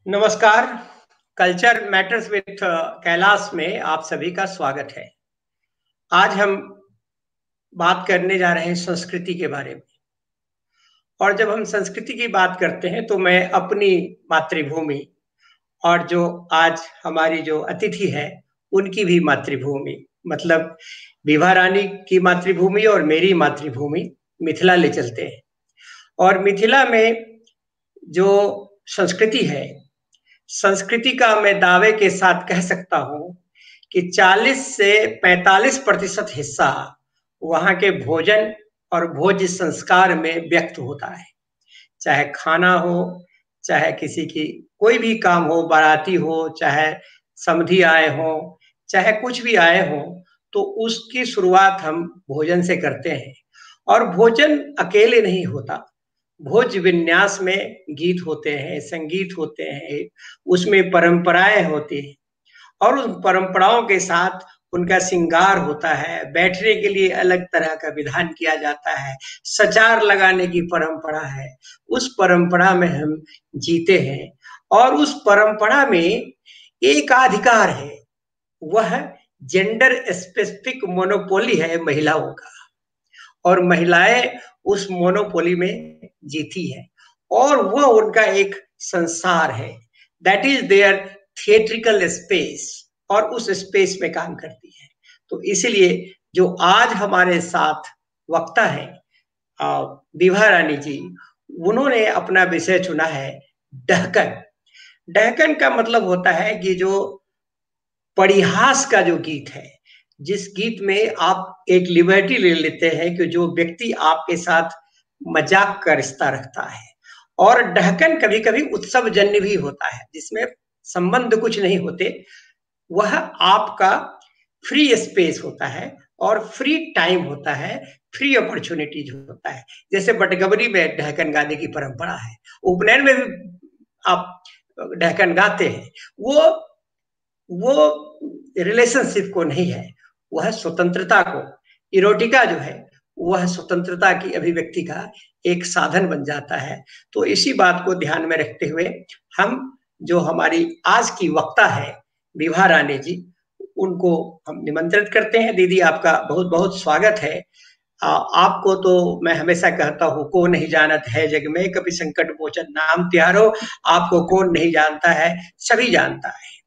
नमस्कार। Culture matters with Kailash में आप सभी का स्वागत है। आज हम बात करने जा रहे हैं संस्कृति के बारे में। और जब हम संस्कृति की बात करते हैं तो मैं अपनी मातृभूमि और जो आज हमारी जो अतिथि है उनकी भी मातृभूमि मतलब विभा रानी की मातृभूमि और मेरी मातृभूमि मिथिला ले चलते हैं। और मिथिला में जो संस्कृति है, संस्कृति का मैं दावे के साथ कह सकता हूं कि 40 से 45% हिस्सा वहां के भोजन और भोज्य संस्कार में व्यक्त होता है। चाहे खाना हो, चाहे किसी की कोई भी काम हो, बाराती हो, चाहे समधी आए हो, चाहे कुछ भी आए हो, तो उसकी शुरुआत हम भोजन से करते हैं। और भोजन अकेले नहीं होता, भोज विन्यास में गीत होते हैं, संगीत होते हैं, उसमें परंपराएं होती हैं और उन परंपराओं के साथ उनका श्रृंगार होता है। बैठने के लिए अलग तरह का विधान किया जाता है, सचार लगाने की परंपरा है। उस परंपरा में हम जीते हैं और उस परंपरा में एक अधिकार है, वह जेंडर स्पेसिफिक मोनोपोली है महिलाओं का। और महिलाएं उस मोनोपोली में जीती है और वह उनका एक संसार है, that is their theatrical space, और उस स्पेस में काम करती है। तो इसलिए जो आज हमारे साथ वक्ता है विभा रानी जी, उन्होंने अपना विषय चुना है डहकन। डहकन का मतलब होता है कि जो परिहास का जो गीत है, जिस गीत में आप एक लिबर्टी ले लेते हैं कि जो व्यक्ति आपके साथ मजाक का रिश्ता रखता है। और डहकन कभी कभी उत्सव जन्य भी होता है, जिसमें संबंध कुछ नहीं होते, वह आपका फ्री स्पेस होता है और फ्री टाइम होता है, फ्री अपॉर्चुनिटीज होता है। जैसे बटगबरी में डहकन गाने की परंपरा है, उपनयन में भी आप डहकन गाते हैं। वो रिलेशनशिप को नहीं है, वह स्वतंत्रता को, इरोटिका जो है वह स्वतंत्रता की अभिव्यक्ति का एक साधन बन जाता है। तो इसी बात को ध्यान में रखते हुए हम जो हमारी आज की वक्ता है विभा रानी जी, उनको हम निमंत्रित करते हैं। दीदी, आपका बहुत बहुत स्वागत है। आपको तो मैं हमेशा कहता हूँ, को नहीं जानत है जग में, कभी संकट मोचन नाम तिहारो। आपको कौन नहीं जानता है, सभी जानता है।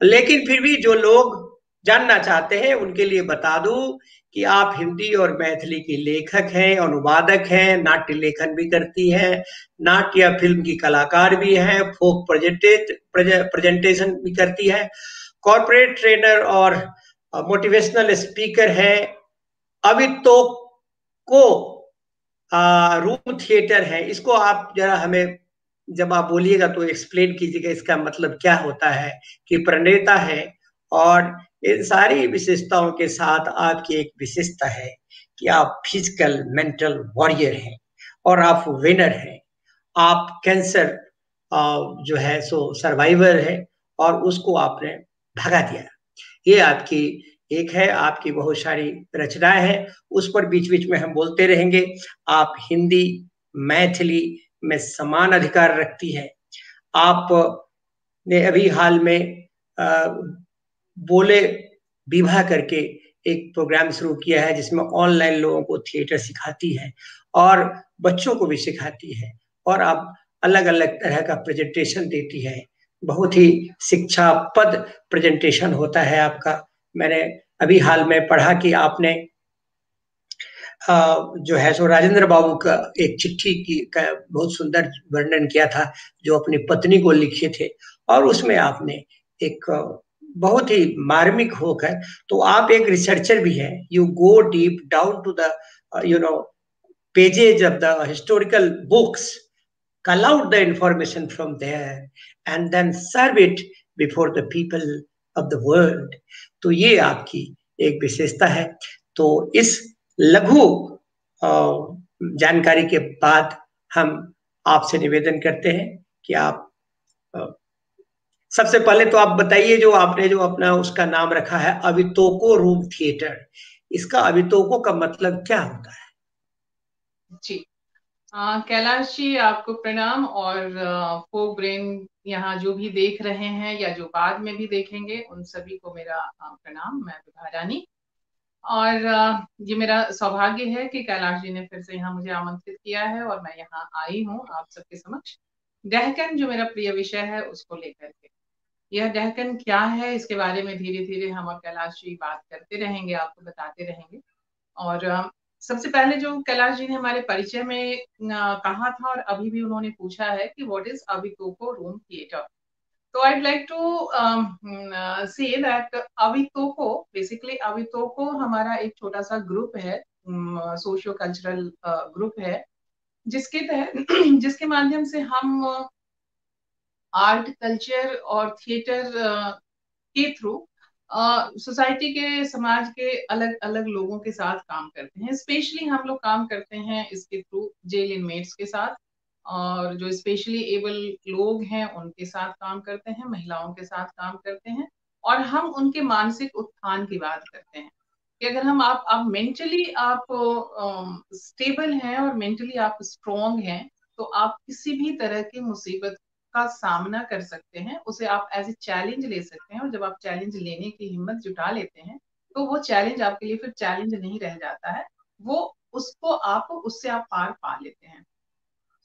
लेकिन फिर भी जो लोग जानना चाहते हैं उनके लिए बता दूं कि आप हिंदी और मैथिली की लेखक हैं, अनुवादक हैं, नाट्य लेखन भी करती हैं, नाट्य या फिल्म की कलाकार भी हैं, फोक प्रेजेंटेशन भी करती है, कॉर्पोरेट ट्रेनर और मोटिवेशनल स्पीकर है। अभी तो को रूम थिएटर है। इसको आप जरा हमें जब आप बोलिएगा तो एक्सप्लेन कीजिएगा, इसका मतलब क्या होता है कि प्रणेता है। और इन सारी विशेषताओं के साथ आपकी एक विशेषता है कि आप फिजिकल मेंटल वॉरियर हैं और आप विनर हैं। आप कैंसर जो है सो सर्वाइवर है और उसको आपने भगा दिया। ये आपकी एक है, आपकी बहुत सारी रचनाएं हैं, उस पर बीच बीच में हम बोलते रहेंगे। आप हिंदी मैथिली में समान अधिकार रखती है। आप ने अभी हाल में बोले विवाह करके एक प्रोग्राम शुरू किया है, जिसमें ऑनलाइन लोगों को थिएटर सिखाती है और बच्चों को भी सिखाती है, और आप अलग अलग तरह का प्रेजेंटेशन देती है। बहुत ही शिक्षापद प्रेजेंटेशन होता है आपका। मैंने अभी हाल में पढ़ा कि आपने जो है सो राजेंद्र बाबू का एक चिट्ठी की का बहुत सुंदर वर्णन किया था, जो अपनी पत्नी को लिखे थे, और उसमें आपने एक बहुत ही मार्मिक होकर, तो आप एक रिसर्चर भी हैं, you go deep down to the you know pages of the historical books, cull out the information from there and then serve it before the people of the world। तो ये आपकी एक विशेषता है। तो इस लघु जानकारी के बाद हम आपसे निवेदन करते हैं कि आप सबसे पहले तो आप बताइए, जो आपने जो अपना उसका नाम रखा है अवितोको रूम थिएटर, इसका अवितोको का मतलब क्या होता है? जी, कैलाश जी, आपको प्रणाम। और फोक ब्रेन यहाँ जो भी देख रहे हैं या जो बाद में भी देखेंगे, उन सभी को मेरा प्रणाम। मैं विभा रानी, और ये मेरा सौभाग्य है कि कैलाश जी ने फिर से यहाँ मुझे आमंत्रित किया है और मैं यहाँ आई हूँ आप सबके समक्ष डहकन, जो मेरा प्रिय विषय है, उसको लेकर के। यह डहकन क्या है, इसके बारे में धीरे धीरे हम और कैलाश जी बात करते रहेंगे, आपको बताते रहेंगे। और सबसे पहले जो कैलाश जी ने हमारे परिचय में कहा था और अभी भी उन्होंने पूछा है कि व्हाट इज अवितोको रूम थिएटर। तो I'd like to say that अवितोको, बेसिकली अवितोको हमारा एक छोटा सा ग्रुप है, सोशियो कल्चरल ग्रुप है, जिसके तहत जिसके माध्यम से हम आर्ट, कल्चर और थिएटर के थ्रू सोसाइटी के, समाज के अलग अलग लोगों के साथ काम करते हैं। स्पेशली हम लोग काम करते हैं इसके थ्रू जेल इनमेट्स के साथ, और जो स्पेशली एबल लोग हैं उनके साथ काम करते हैं, महिलाओं के साथ काम करते हैं। और हम उनके मानसिक उत्थान की बात करते हैं कि अगर हम आप मेंटली आप स्टेबल हैं और मेंटली आप स्ट्रोंग हैं, तो आप किसी भी तरह की मुसीबत का सामना कर सकते हैं, उसे आप एज ए चैलेंज ले सकते हैं। और जब आप चैलेंज लेने की हिम्मत जुटा लेते हैं, तो वो चैलेंज आपके लिए फिर चैलेंज नहीं रह जाता है, वो उसको आप उससे आप पार पा लेते हैं।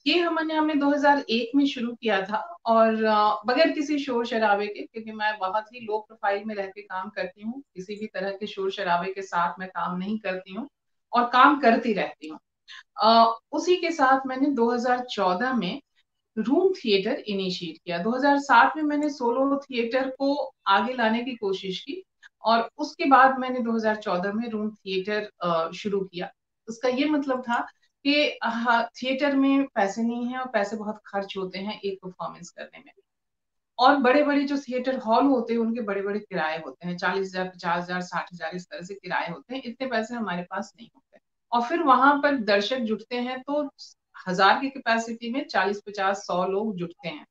ये हमने 2001 में शुरू किया था, और बगैर किसी शोर शराबे के, क्योंकि मैं बहुत ही लो प्रोफाइल में रह के काम करती हूँ, किसी भी तरह के शोर शराबे के साथ मैं काम नहीं करती हूँ और काम करती रहती हूँ। उसी के साथ मैंने 2014 में रूम थिएटर इनिशिएट किया। 2007 में मैंने सोलो थिएटर को आगे लाने की कोशिश की, और उसके बाद मैंने 2014 में रूम थिएटर शुरू किया। उसका ये मतलब था कि थिएटर में पैसे नहीं है और पैसे बहुत खर्च होते हैं एक परफॉर्मेंस करने में। और बड़े बड़े जो थिएटर हॉल होते हैं उनके बड़े बड़े किराए होते हैं, 40,000, 50,000, 60,000, इस तरह से किराए होते हैं। इतने पैसे हमारे पास नहीं होते, और फिर वहां पर दर्शक जुटते हैं तो 1,000 की कैपेसिटी में 40, 50, 100 लोग जुटते हैं।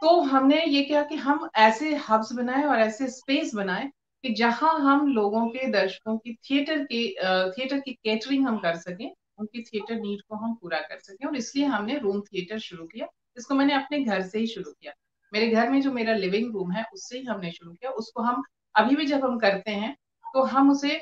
तो हमने ये किया कि हम ऐसे हब्स बनाए और ऐसे स्पेस बनाए कि जहां हम लोगों के, दर्शकों की थिएटर की कैटरिंग हम कर सकें, उनकी थिएटर नीड को हम पूरा कर सकें। और इसलिए हमने रूम थिएटर शुरू किया। इसको मैंने अपने घर से ही शुरू किया। मेरे घर में जो मेरा लिविंग रूम है उससे ही हमने शुरू किया। उसको हम अभी भी जब हम करते हैं तो हम उसे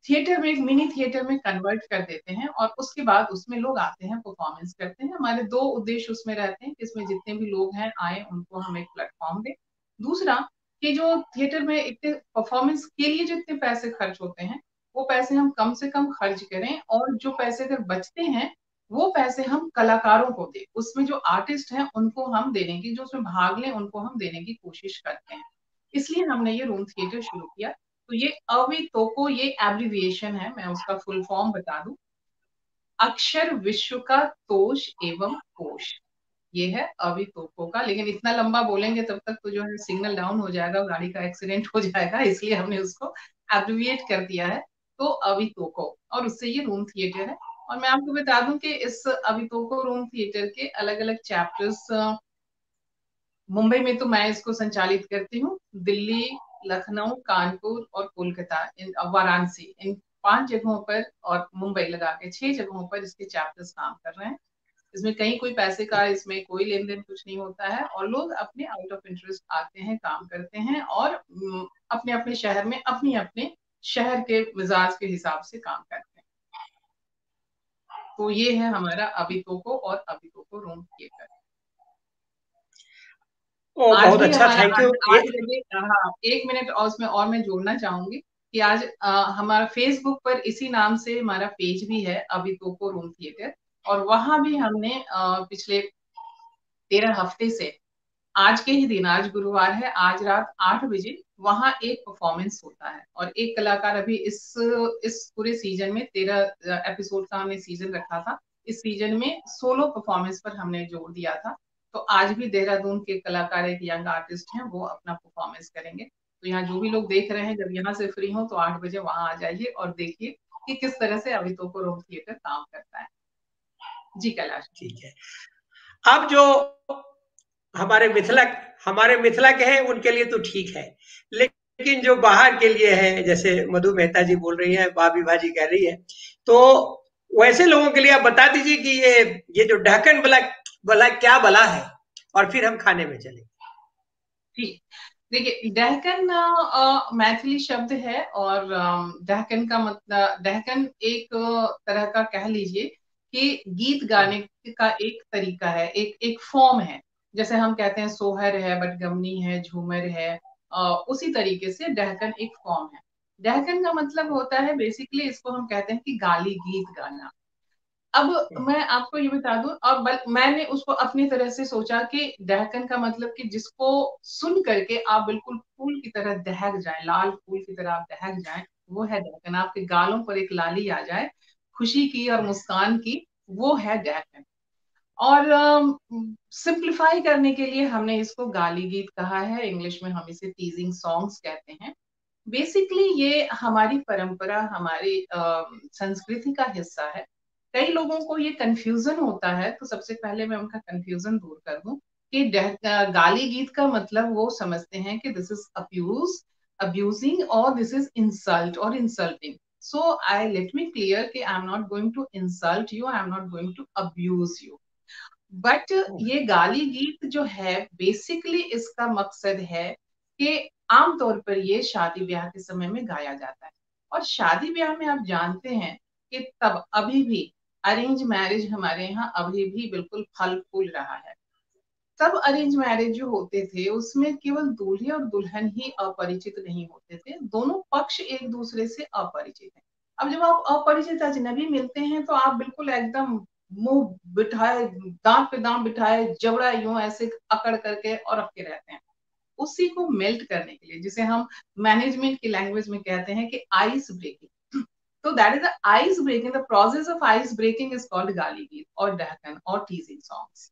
थिएटर में, एक मिनी थिएटर में कन्वर्ट कर देते हैं, और उसके बाद उसमें लोग आते हैं, परफॉर्मेंस करते हैं। हमारे दो उद्देश्य उसमें रहते हैं कि इसमें जितने भी लोग हैं आए, उनको हम एक प्लेटफॉर्म दें। दूसरा, कि जो थिएटर में इतने परफॉर्मेंस के लिए जितने पैसे खर्च होते हैं, वो पैसे हम कम से कम खर्च करें, और जो पैसे अगर बचते हैं वो पैसे हम कलाकारों को दें। उसमें जो आर्टिस्ट हैं उनको हम देने की, जो उसमें भाग लें उनको हम देने की कोशिश करते हैं। इसलिए हमने ये रूम थिएटर शुरू किया। तो ये अवितोको, ये एब्रिविएशन है, मैं उसका फुल फॉर्म बता दूं। अक्षर विश्व का तोष एवं कोश, ये है अवितोको का। लेकिन इतना लंबा बोलेंगे तब तक तो जो है सिग्नल डाउन हो जाएगा, गाड़ी का एक्सीडेंट हो जाएगा, इसलिए हमने उसको एब्रिविएट कर दिया है। तो अवितोको, और उससे ये रूम थिएटर है। और मैं आपको बता दूं कि इस अवितोको रूम थिएटर के अलग अलग चैप्टर्स, मुंबई में तो मैं इसको संचालित करती हूँ, दिल्ली, लखनऊ, कानपुर और कोलकाता, वाराणसी, इन 5 जगहों पर, और मुंबई लगा के 6 जगहों पर इसके चैप्टर्स काम कर रहे हैं। इसमें कहीं कोई पैसे का, इसमें कोई लेन देन कुछ नहीं होता है, और लोग अपने आउट ऑफ इंटरेस्ट आते हैं, काम करते हैं, और अपने अपने शहर में अपने अपने शहर के मिजाज के हिसाब से काम करते हैं। तो ये है हमारा अवितोको और अवितोको रूम थिएटर। ओ, आज बहुत भी अच्छा, हमारा थैंक यू। 8 बजे, हाँ, 1 मिनट और उसमें और मैं जोड़ना चाहूंगी कि आज हमारा फेसबुक पर इसी नाम से हमारा पेज भी है, अवितोको रूम थिएटर। और वहां भी हमने पिछले 13 हफ्ते से, आज के ही दिन, आज गुरुवार है, आज रात 8 बजे वहां एक परफॉर्मेंस होता है। और एक कलाकार अभी इस पूरे सीजन में, 13 एपिसोड का हमने सीजन रखा था, इस सीजन में सोलो परफॉर्मेंस पर हमने जोर दिया था। तो आज भी देहरादून के कलाकार, एक यंग आर्टिस्ट हैं, वो अपना परफॉर्मेंस करेंगे। तो यहाँ जो भी लोग देख रहे हैं, जब यहाँ से फ्री हो तो 8 बजे वहां आ जाइए और देखिए कि किस तरह से अवितोको रूम थिएटर काम करता है। जी कैलाश। ठीक है। अब जो हमारे मिथिला हमारे मिथिला के हैं उनके लिए तो ठीक है, लेकिन जो बाहर के लिए है, जैसे मधु मेहता जी बोल रही है, भाभी भाजी कह रही है, तो वैसे लोगों के लिए आप बता दीजिए कि ये जो ढक्कन बला बला क्या बला है, और फिर हम खाने में चले। ठीक, देखिए दहकन मैथिली शब्द है, और दहकन का मतलब, दहकन एक तरह का कह लीजिए कि गीत गाने का एक तरीका है, एक एक फॉर्म है। जैसे हम कहते हैं सोहर है, बटगमनी है, झूमर है, उसी तरीके से दहकन एक फॉर्म है। दहकन का मतलब होता है बेसिकली, इसको हम कहते हैं कि गाली गीत गाना। अब मैं आपको ये बता दूं, और मैंने उसको अपनी तरह से सोचा कि दहकन का मतलब कि जिसको सुन करके आप बिल्कुल फूल की तरह दहक जाए, लाल फूल की तरह आप दहक जाए, वो है दहकन। आपके गालों पर एक लाली आ जाए खुशी की और मुस्कान की, वो है दहकन। और सिंप्लीफाई करने के लिए हमने इसको गाली गीत कहा है, इंग्लिश में हम इसे टीजिंग सॉन्ग्स कहते हैं। बेसिकली ये हमारी परंपरा, हमारी संस्कृति का हिस्सा है। कई लोगों को ये कंफ्यूजन होता है, तो सबसे पहले मैं उनका कंफ्यूजन दूर कर दूं कि गाली गीत का मतलब वो समझते हैं कि दिस इज अब्यूज, अब्यूजिंग, और दिस इज इंसल्ट और insulting. So I let me clear कि I am not going to insult you, I am not going to abuse you. But ये गाली गीत जो है, बेसिकली इसका मकसद है कि आमतौर पर ये शादी ब्याह के समय में गाया जाता है। और शादी ब्याह में आप जानते हैं कि तब अभी भी अरेंज मैरिज हमारे यहाँ अभी भी बिल्कुल फल फूल रहा है। तब अरेंज मैरिज जो होते थे उसमें केवल दूल्हे और दुल्हन ही अपरिचित नहीं होते थे, दोनों पक्ष एक दूसरे से अपरिचित हैं। अब जब आप अपरिचित अजनबी मिलते हैं तो आप बिल्कुल एकदम मुंह बिठाए, दांत पे दांत बिठाए, जबड़ा यूं ऐसे अकड़ करके और रखे रहते हैं। उसी को मेल्ट करने के लिए, जिसे हम मैनेजमेंट की लैंग्वेज में कहते हैं कि आइस ब्रेकिंग, तो that is the ice breaking, the process of ice breaking is called गाली गीत और डहकन और टीजिंग सॉन्ग्स।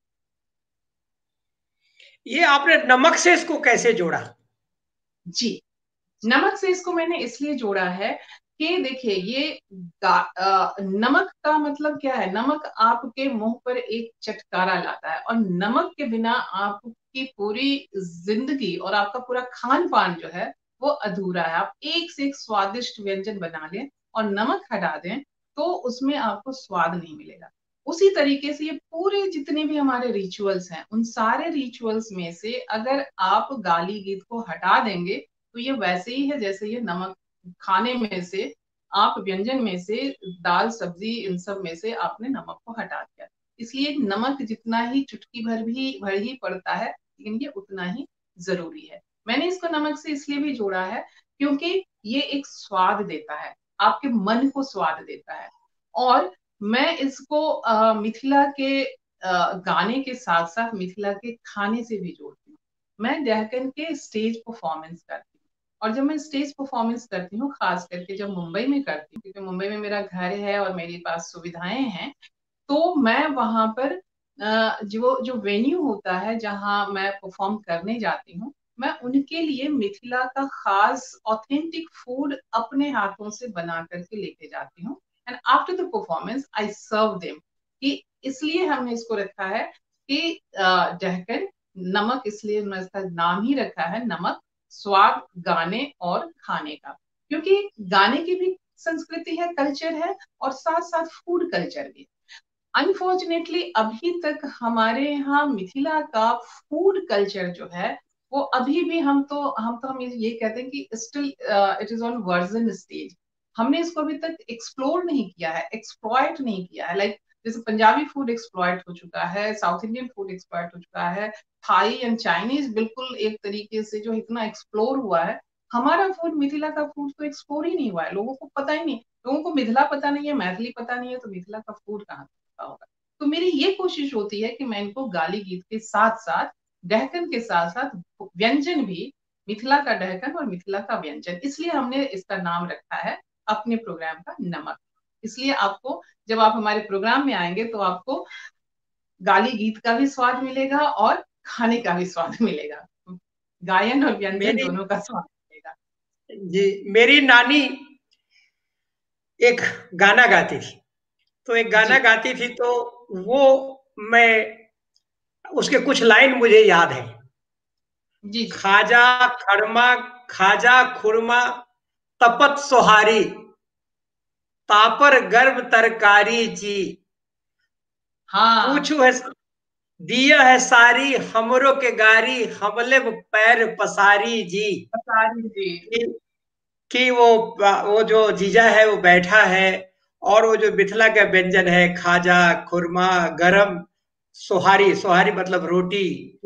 ये आपने नमक से इसको कैसे जोड़ा? जी, नमक से इसको मैंने इसलिए जोड़ा है कि देखिए ये नमक का मतलब क्या है, नमक आपके मुंह पर एक चटकारा लाता है, और नमक के बिना आपकी पूरी जिंदगी और आपका पूरा खान पान जो है वो अधूरा है। आप एक से एक स्वादिष्ट व्यंजन बना लें और नमक हटा दें तो उसमें आपको स्वाद नहीं मिलेगा। उसी तरीके से ये पूरे जितने भी हमारे रिचुअल्स हैं, उन सारे रिचुअल्स में से अगर आप गाली गीत को हटा देंगे तो ये वैसे ही है जैसे ये नमक खाने में से, आप व्यंजन में से, दाल सब्जी इन सब में से आपने नमक को हटा दिया। इसलिए नमक जितना ही चुटकी भर ही पड़ता है, लेकिन ये उतना ही जरूरी है। मैंने इसको नमक से इसलिए भी जोड़ा है क्योंकि ये एक स्वाद देता है, आपके मन को स्वाद देता है। और मैं इसको मिथिला के गाने के साथ साथ मिथिला के खाने से भी जोड़ती हूँ। मैं दहकन के स्टेज परफॉर्मेंस करती हूँ, और जब मैं स्टेज परफॉर्मेंस करती हूँ, खास करके जब मुंबई में करती हूँ, क्योंकि मुंबई में मेरा घर है और मेरे पास सुविधाएं हैं, तो मैं वहां पर जो जो वेन्यू होता है जहां मैं परफॉर्म करने जाती हूँ, मैं उनके लिए मिथिला का खास ऑथेंटिक फूड अपने हाथों से बना करके लेके जाती हूँ। And after the performance I serve them. कि इसलिए हमने इसको रखा है कि डहकन नमक, इसलिए मैं इसका नाम ही रखा है नमक, स्वाद गाने और खाने का। क्योंकि गाने की भी संस्कृति है, कल्चर है, और साथ साथ फूड कल्चर भी। अनफॉर्चुनेटली अभी तक हमारे यहाँ मिथिला का फूड कल्चर जो है वो अभी भी, हम ये कहते हैं कि still it is on version stage. हमने इसको अभी तक एक्सप्लोर नहीं किया है, एक्सप्लॉइट नहीं किया है। लाइक जैसे पंजाबी फूड एक्सप्लॉइट हो चुका है, साउथ इंडियन फूड एक्सप्लॉइट हो चुका है, थाई एंड चाइनीज बिल्कुल एक तरीके से जो इतना एक्सप्लोर हुआ है, हमारा फूड, मिथिला का फूड तो एक्सप्लोर ही नहीं हुआ है। लोगों को पता ही नहीं, लोगों को मिथिला पता नहीं है, मैथिली पता नहीं है, तो मिथिला का फूड कहाँ होगा। तो मेरी ये कोशिश होती है कि मैं इनको गाली गीत के साथ साथ, दहकन के साथ साथ व्यंजन भी, मिथिला का दहकन और मिथिला का व्यंजन, इसलिए हमने इसका नाम रखा है अपने प्रोग्राम का नमक। इसलिए आपको जब आप हमारे प्रोग्राम में आएंगे तो आपको गाली गीत का भी स्वाद मिलेगा और खाने का भी स्वाद मिलेगा, गायन और व्यंजन मेरी दोनों का स्वाद मिलेगा। जी, मेरी नानी एक गाना गाती थी। तो एक गाना जी गाती थी, तो वो मैं उसके कुछ लाइन मुझे याद है। जी जी। खाजा खरमा, खाजा खुरमा, तपत सोहारी, तापर गर्भ तरकारी जी। हाँ। पूछू है दिया है सारी हमरों के गारी, हमले पैर पसारी जी। पसारी जी। कि, कि वो जो जीजा है वो बैठा है, और वो जो मिथिला का व्यंजन है, खाजा, खुरमा, गरम, सोहारी, सोहारी मतलब रोटी,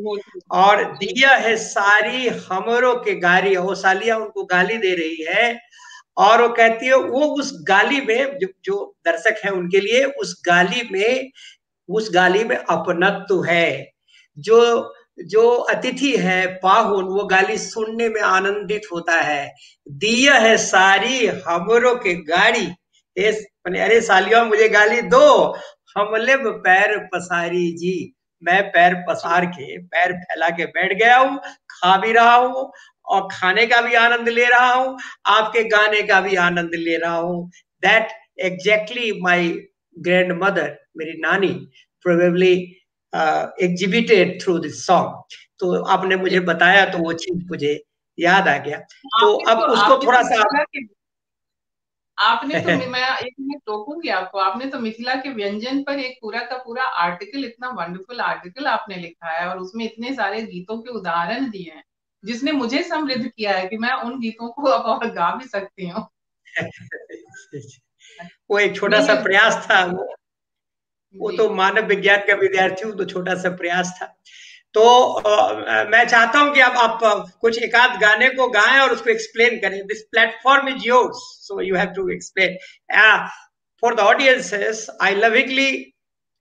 और जी। दिया है सारी हमरों के गारी। वो सालिया उनको गाली दे रही है, और वो कहती है वो उस गाली में जो दर्शक है उनके लिए उस गाली में अपनत्व है। जो जो अतिथि है, पाहुन, वो गाली सुनने में आनंदित होता है। दिया है सारी हमरों के गाड़ी, अरे सालियों मुझे गाली दो, हमले पैर पसारी जी। मैं पैर पसार के, पैर फैला के बैठ गया हूँ, खा भी रहा हूँ, और खाने का भी आनंद ले रहा हूँ, आपके गाने का भी आनंद ले रहा हूँ। That exactly my grand mother, मेरी नानी, probably exhibited through this song. तो आपने मुझे बताया तो वो चीज मुझे याद आ गया। तो अब उसको आपने थोड़ा तो सा मिथिला के आपने तो मैं एक मिनट टोकूंगी आपको। आपने तो मिथिला के व्यंजन पर एक पूरा का पूरा आर्टिकल, इतना वंडरफुल आर्टिकल आपने लिखा है, और उसमें इतने सारे गीतों के उदाहरण दिए हैं, जिसने मुझे समृद्ध किया है कि मैं उन गीतों को अब और गा भी सकती हूँ। वो एक छोटा सा मीन प्रयास था। वो जी। तो मानव विज्ञान का विद्यार्थी हूँ, तो छोटा सा प्रयास था। तो मैं चाहता हूं कि आप कुछ एक आध गाने को गाएं और उसको एक्सप्लेन करें। This platform is yours, so you have to explain for the audiences. I lovingly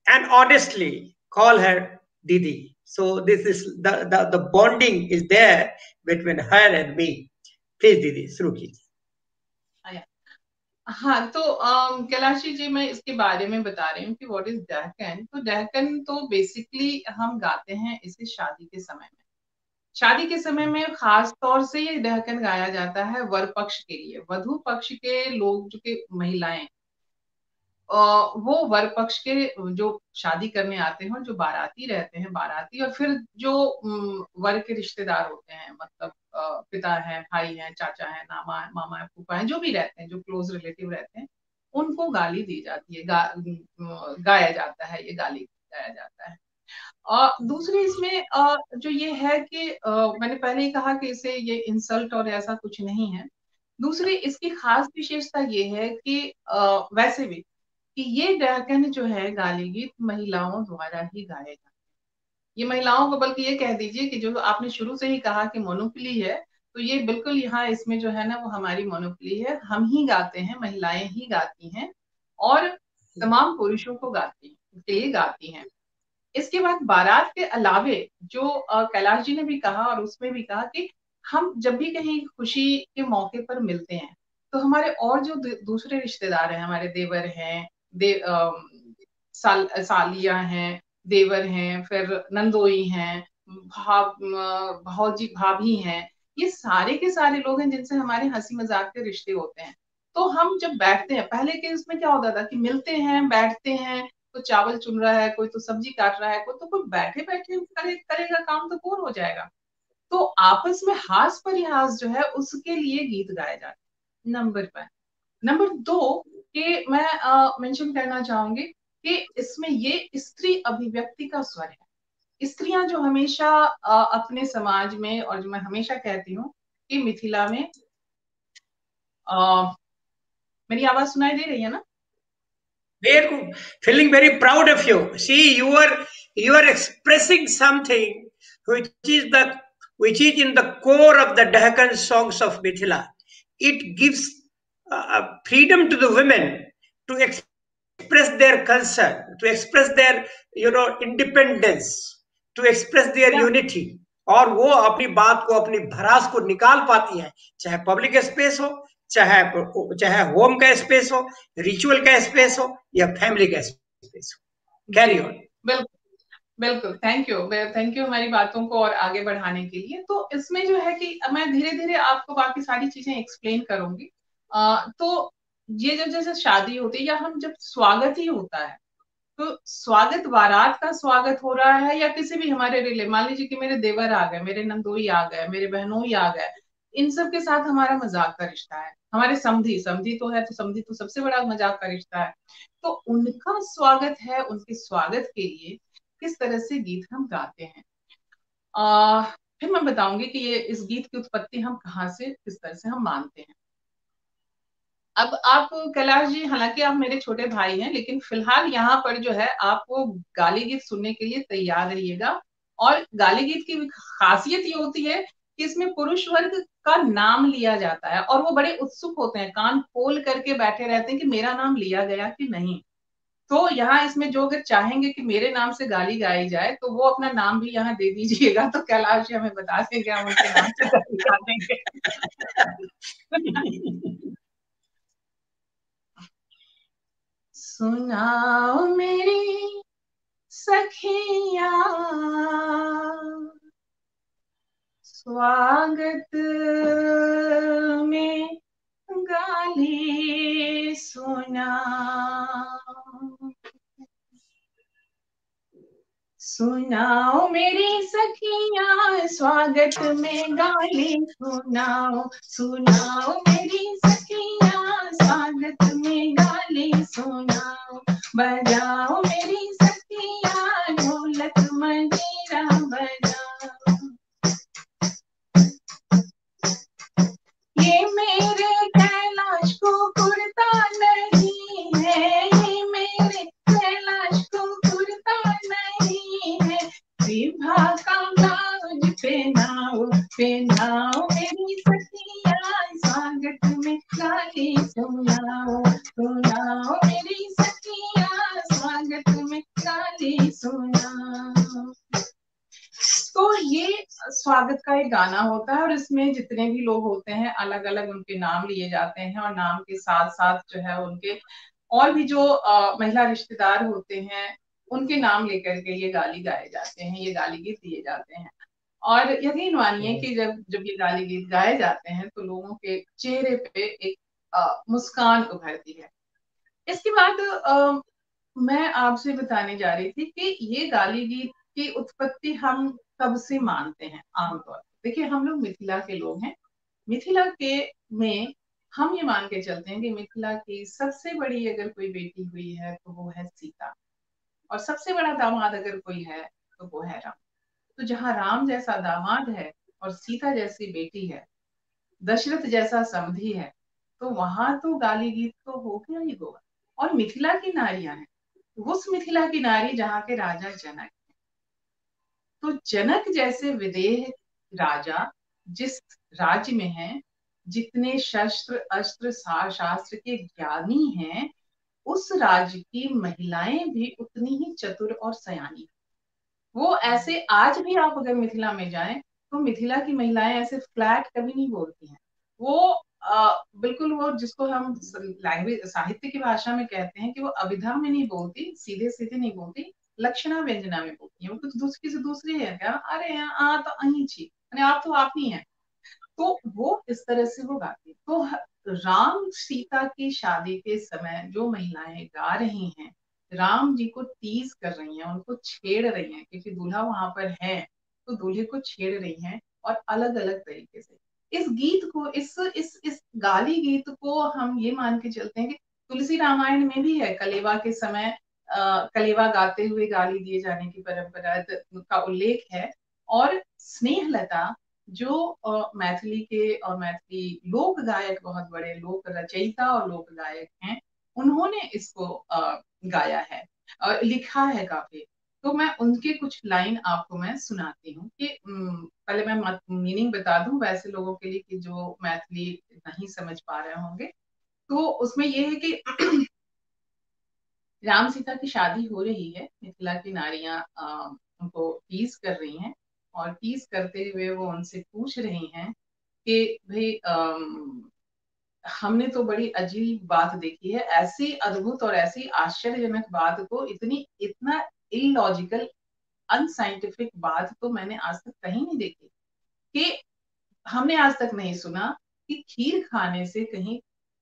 and honestly call her दीदी, so this is the bonding is there between her and me. Please दीदी शुरू कीजिए। हाँ, तो कैलाशी जी, मैं इसके बारे में बता रही हूँ कि व्हाट इज दहकन। तो दहकन तो बेसिकली हम गाते हैं इसे शादी के समय में। शादी के समय में खास तौर से ये दहकन गाया जाता है वर पक्ष के लिए। वधु पक्ष के लोग, जो कि महिलाएं, वो वर पक्ष के जो शादी करने आते हैं, जो बाराती रहते हैं, बाराती, और फिर जो वर के रिश्तेदार होते हैं, मतलब पिता है, भाई है, चाचा है, नामा है, मामा है, फूफा है, जो भी रहते हैं, जो क्लोज रिलेटिव रहते हैं, उनको गाली दी जाती है, गाया जाता है, ये गाली गाया जाता है। और दूसरी इसमें जो ये है कि मैंने पहले ही कहा कि इसे ये इंसल्ट और ऐसा कुछ नहीं है। दूसरी इसकी खास विशेषता ये है कि वैसे भी कि ये डहकन जो है गाली गीत महिलाओं द्वारा ही गाए जाते हैं। ये महिलाओं को, बल्कि ये कह दीजिए कि जो आपने शुरू से ही कहा कि मोनोपोली है, तो ये बिल्कुल यहाँ इसमें जो है ना, वो हमारी मोनोपोली है। हम ही गाते हैं, महिलाएं ही गाती हैं, और तमाम पुरुषों को गाती हैं, के लिए गाती हैं। इसके बाद बारात के अलावे जो कैलाश जी ने भी कहा और उसमें भी कहा कि हम जब भी कहीं खुशी के मौके पर मिलते हैं, तो हमारे और जो दूसरे रिश्तेदार हैं, हमारे देवर हैं, सालिया हैं, देवर हैं, फिर नंदोई हैं, भौजी भाभी हैं, ये सारे के सारे लोग हैं जिनसे हमारे हंसी मजाक के रिश्ते होते हैं। तो हम जब बैठते हैं, पहले के उसमें क्या होता था कि मिलते हैं, बैठते हैं, तो चावल चुन रहा है, कोई तो सब्जी काट रहा है, कोई बैठे बैठे करेगा काम तो बोर हो जाएगा। तो आपस में हास परिहास जो है उसके लिए गीत गाए जाते हैं। नंबर 1। नंबर 2 कि मैं मेंशन करना चाहूंगी कि इसमें ये स्त्री अभिव्यक्ति का स्वर है। स्त्रियां जो हमेशा अपने समाज में, और जो मैं हमेशा कहती हूँ कि मिथिला में, मेरी आवाज सुनाई दे रही है ना? Very good. Feeling very proud of you. See, you are expressing something which is the which is in the core of the Deccan songs of Mithila. It gives freedom to the women to express their concern, to express their independence, to express their या unity. और वो अपनी बात को, अपनी भरास को निकाल पाती हैं, चाहे पब्लिक स्पेस हो, चाहे चाहे होम का स्पेस हो, रिचुअल का स्पेस हो, या फैमिली का स्पेस हो। Carry on. बिल्कुल बिल्कुल, थैंक यू, थैंक यू हमारी बातों को और आगे बढ़ाने के लिए। तो इसमें जो है कि मैं धीरे धीरे आपको बाकी सारी चीजें एक्सप्लेन करूंगी। तो ये जब जैसे शादी होती है, या हम जब स्वागत ही होता है, तो स्वागत, बारात का स्वागत हो रहा है, या किसी भी हमारे रिले, मान लीजिए कि मेरे देवर आ गए, मेरे नंदोई आ गए, मेरे बहनोई आ गए, इन सब के साथ हमारा मजाक का रिश्ता है। हमारे समधी समधी तो है, तो समधी तो सबसे बड़ा मजाक का रिश्ता है। तो उनका स्वागत है, उनके स्वागत के लिए किस तरह से गीत हम गाते हैं। आ, फिर मैं बताऊंगी कि ये इस गीत की उत्पत्ति हम कहाँ से किस तरह से हम मानते हैं। अब आप कैलाश जी, हालांकि आप मेरे छोटे भाई हैं, लेकिन फिलहाल यहाँ पर जो है आपको गाली गीत सुनने के लिए तैयार रहिएगा। और गाली गीत की खासियत ये होती है कि इसमें पुरुष वर्ग का नाम लिया जाता है, और वो बड़े उत्सुक होते हैं, कान खोल करके बैठे रहते हैं कि मेरा नाम लिया गया कि नहीं। तो यहाँ इसमें जो अगर चाहेंगे कि मेरे नाम से गाली गाई जाए, तो वो अपना नाम भी यहाँ दे दीजिएगा, तो कैलाश जी हमें बता देंगे, हम उनके नाम से गाली गा देंगे। सुनाओ मेरी सखिया स्वागत में गाली सुनाओ। सुनाओ मेरी सखियां स्वागत में गाली सुनाओ। सुनाओ मेरी सखियां स्वागत में गाली सुनाओ। बजाओ मेरी सखियां ढोलक मंजीरा बजाओ। ये मेरे कैलाश को कुर्ता नहीं है, ये मेरे कैलाश को कुर्ता नहीं है। विभा का ब्लाउज पहनाओ, पहनाओ मेरी सखिया स्वागत में गाली सुनाओ। सुनाओ मेरी सखिया स्वागत में गाली सुनाओ। तो ये स्वागत का एक गाना होता है, और इसमें जितने भी लोग होते हैं अलग अलग उनके नाम लिए जाते हैं, और नाम के साथ साथ जो है उनके और भी जो महिला रिश्तेदार होते हैं उनके नाम लेकर के ये गाली गाए जाते हैं, ये गाली गीत दिए जाते हैं। और यकीन मानिए कि जब जब ये गाली गीत गाए जाते हैं तो लोगों के चेहरे पे एक मुस्कान उभरती है। इसके बाद मैं आपसे बताने जा रही थी कि ये गाली गीत की उत्पत्ति हम कब से मानते हैं आमतौर पर। देखिए, हम लोग मिथिला के लोग हैं। मिथिला के में हम ये मान के चलते हैं कि मिथिला की सबसे बड़ी अगर कोई बेटी हुई है तो वो है सीता, और सबसे बड़ा दामाद अगर कोई है तो वो है राम। तो जहाँ राम जैसा दामाद है और सीता जैसी बेटी है, दशरथ जैसा समधी है, तो वहां तो गाली गीत तो हो गया ही होगा। और मिथिला की नारियां हैं, उस मिथिला की नारी जहाँ के राजा जनक। तो जनक जैसे विदेह राजा जिस राज्य में हैं, जितने शस्त्र अस्त्र शास्त्र के ज्ञानी हैं, उस राज्य की महिलाएं भी उतनी ही चतुर और सयानी। वो ऐसे आज भी आप अगर मिथिला में जाएं तो मिथिला की महिलाएं ऐसे फ्लैट कभी नहीं बोलती हैं। वो बिल्कुल वो जिसको हम लैंग्वेज साहित्य की भाषा में कहते हैं कि वो अभिधा में नहीं बोलती, सीधे सीधे नहीं बोलती, लक्षणा व्यंजना में बोलती है। वो कुछ दूसरी से दूसरी है क्या, अरे आ तो अही छी, आप तो आप ही हैं। तो वो इस तरह से वो गाती। तो राम सीता की शादी के समय जो महिलाएं गा रही हैं, राम जी को टीज कर रही हैं, उनको छेड़ रही हैं, क्योंकि दूल्हा वहां पर है तो दूल्हे को छेड़ रही हैं, और अलग अलग तरीके से इस गीत को इस गाली गीत को हम ये मान के चलते हैं कि तुलसी रामायण में भी है, कलेवा के समय कलेवा गाते हुए गाली दिए जाने की परंपरा का उल्लेख है। और स्नेहलता जो मैथिली के और मैथिली लोक गायक, बहुत बड़े लोक रचयिता और लोक गायक हैं, उन्होंने इसको गाया है और लिखा है काफी। तो मैं उनके कुछ लाइन आपको मैं सुनाती हूँ कि पहले मैं मीनिंग बता दूं वैसे लोगों के लिए कि जो मैथिली नहीं समझ पा रहे होंगे। तो उसमें ये है कि राम सीता की शादी हो रही है, मिथिला की नारियां उनको टीज कर रही हैं, और टीज करते हुए वो उनसे पूछ रही हैं कि भाई हमने तो बड़ी अजीब बात देखी है, ऐसी अद्भुत और ऐसी आश्चर्यजनक बात को, इतनी इतना इलॉजिकल अनसाइंटिफिक बात तो मैंने आज तक कहीं नहीं देखी। कि हमने आज तक नहीं सुना कि खीर खाने से कहीं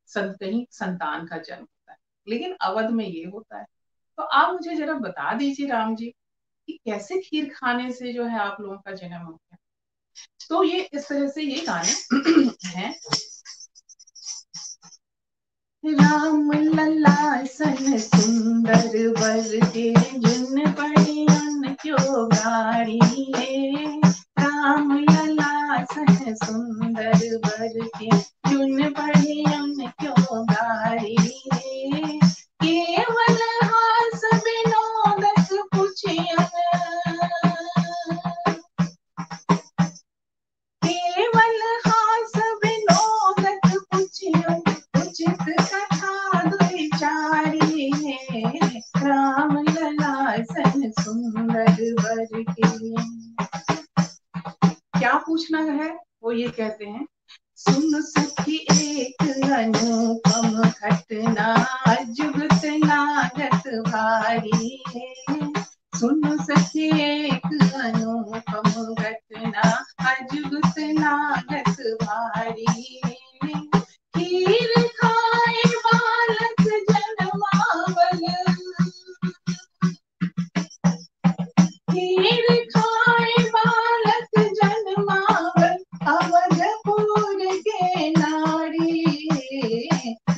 संतान का जन्म होता है, लेकिन अवध में ये होता है। तो आप मुझे जरा बता दीजिए राम जी कि कैसे खीर खाने से जो है आप लोगों का जन्म हो गया। तो ये इस तरह से ये गाने हैं। राम लला सन सुंदर वर के जुन पड़ी उन क्यों गाड़ी है। राम लला सन सुंदर वर के जुन पड़ी उन क्यों गाड़ी है। केवल हास विनोदस पूछियन, केवल हास विनोदस पूछियन उचित कथा दुचारी है। राम लला सन सुंदर वर के। क्या पूछना है वो ये कहते हैं, सुन सखी एक अनुपम घटना जुगत लागत भारी है। सुन सखी एक अनुपम घटना जुगत लागत भारी है। खीर खाए बालक जनमावल, खीर खाए बालक जनमावल अवधपुर के नारी।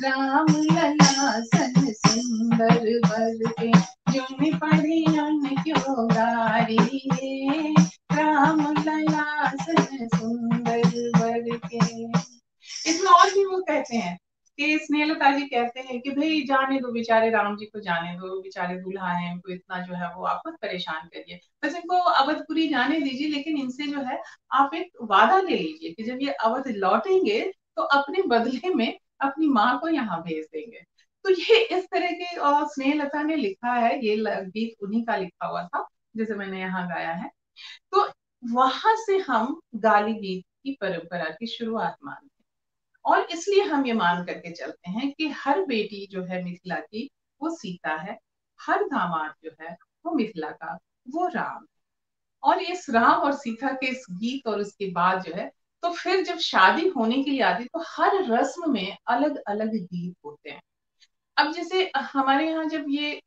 राम लला सन सुंदर वर के जुन पड़ी उन क्यों गारी। राम लला सन सुंदर वर के। इसमें और भी वो कहते हैं कि स्नेहलता जी कहते हैं कि भाई जाने दो बेचारे राम जी को, जाने दो बेचारे दूल्हा हैं, इनको इतना जो है वो आप मत परेशान करिए, बस इनको अवधपुरी जाने दीजिए, लेकिन इनसे जो है आप एक वादा ले लीजिए कि जब ये अवध लौटेंगे तो अपने बदले में अपनी माँ को यहाँ भेज देंगे। तो ये इस तरह के स्नेहलता ने लिखा है, ये गीत उन्हीं का लिखा हुआ था जैसे मैंने यहाँ गाया है। तो वहां से हम गाली गीत की परंपरा की शुरुआत मानते हैं, और इसलिए हम ये मान करके चलते हैं कि हर बेटी जो है मिथिला की वो सीता है, हर दामाद जो है वो मिथिला का वो राम है। और इस राम और सीता के इस गीत और उसके बाद जो है, तो फिर जब शादी होने के लिए आती तो हर रस्म में अलग अलग गीत होते हैं। अब जैसे हमारे यहाँ जब ये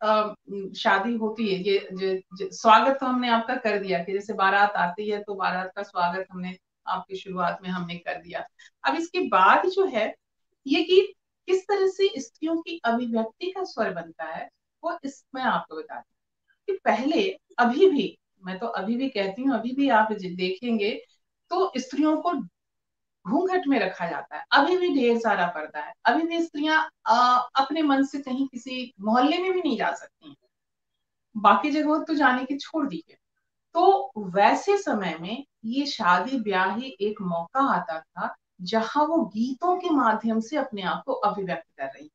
शादी होती है, ये स्वागत तो हमने आपका कर दिया कि जैसे बारात आती है तो बारात का स्वागत हमने आपकी शुरुआत में हमने कर दिया। अब इसके बाद जो है ये गीत किस तरह से स्त्रियों की अभिव्यक्ति का स्वर बनता है वो इसमें आपको बता दूं कि पहले, अभी भी, मैं तो अभी भी कहती हूँ, अभी भी आप देखेंगे तो स्त्रियों को घूंघट में रखा जाता है, अभी भी ढेर सारा पर्दा है, अभी भी स्त्रियां अपने मन से कहीं किसी मोहल्ले में भी नहीं जा सकती हैं, बाकी जगहों तो जाने की छोड़ दीजिए। तो वैसे समय में ये शादी ब्याह ही एक मौका आता था जहां वो गीतों के माध्यम से अपने आप को अभिव्यक्त कर रही।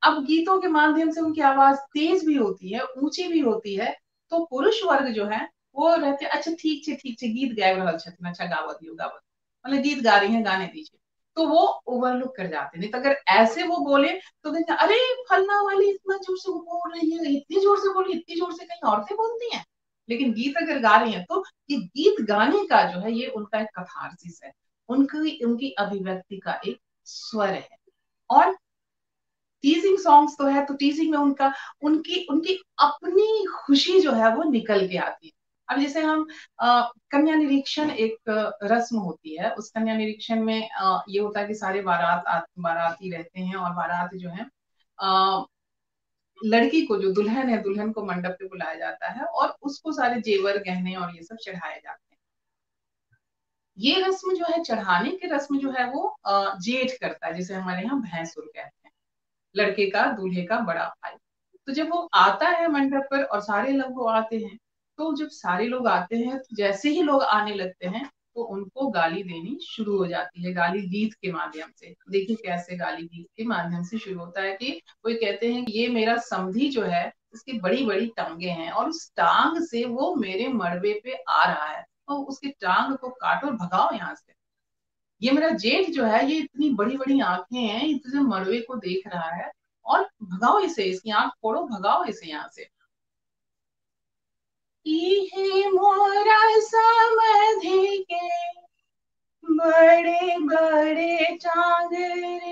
अब गीतों के माध्यम से उनकी आवाज तेज भी होती है, ऊंची भी होती है, तो पुरुष वर्ग जो है वो रहते अच्छा ठीक है गीत गाय रहल छथिन, अच्छा गावत दियो मतलब गीत गा रही है गाने दीजिए, तो वो ओवरलुक कर जाते हैं। नहीं तो अगर ऐसे वो बोले तो कहते अरे फलना वाली इतना जोर से वो बोल रही है, इतनी जोर से बोली, इतनी जोर से कहीं औरतें बोलती हैं। लेकिन गीत अगर गा रही हैं तो ये गीत गाने का जो है ये उनका एक कथारसिस है, उनकी उनकी अभिव्यक्ति का एक स्वर है। और टीजिंग सॉन्ग्स तो है, तो टीजिंग में उनका उनकी उनकी अपनी खुशी जो है वो निकल के आती है। अब जैसे हम कन्या निरीक्षण एक रस्म होती है, उस कन्या निरीक्षण में ये होता है कि सारे बाराती रहते हैं, और बारात जो है लड़की को, जो दुल्हन है, दुल्हन को मंडप पे बुलाया जाता है और उसको सारे जेवर गहने और ये सब चढ़ाए जाते हैं। ये रस्म जो है, चढ़ाने की रस्म जो है वो जेठ करता है, जिसे हमारे यहाँ भैंसुर कहते हैं, लड़के का, दूल्हे का बड़ा भाई। तो जब वो आता है मंडप पर और सारे लोग वो आते हैं, तो जब सारे लोग आते हैं तो जैसे ही लोग आने लगते हैं तो उनको गाली देनी शुरू हो जाती है, गाली गीत के माध्यम से। देखिए कैसे गाली गीत के माध्यम से शुरू होता है कि वो कहते हैं कि ये मेरा समधी जो है इसकी बड़ी बड़ी टांगे हैं और उस टांग से वो मेरे मड़बे पे आ रहा है, तो उसकी टांग को काटो और भगाओ यहाँ से। ये मेरा जेठ जो है ये इतनी बड़ी बड़ी आंखें हैं, इतने मड़वे को देख रहा है, और भगाओ इसे, इसकी आंख फोड़ो, भगाओ इसे यहाँ से। ये मोरा समधि के बड़े बड़े टांगरे,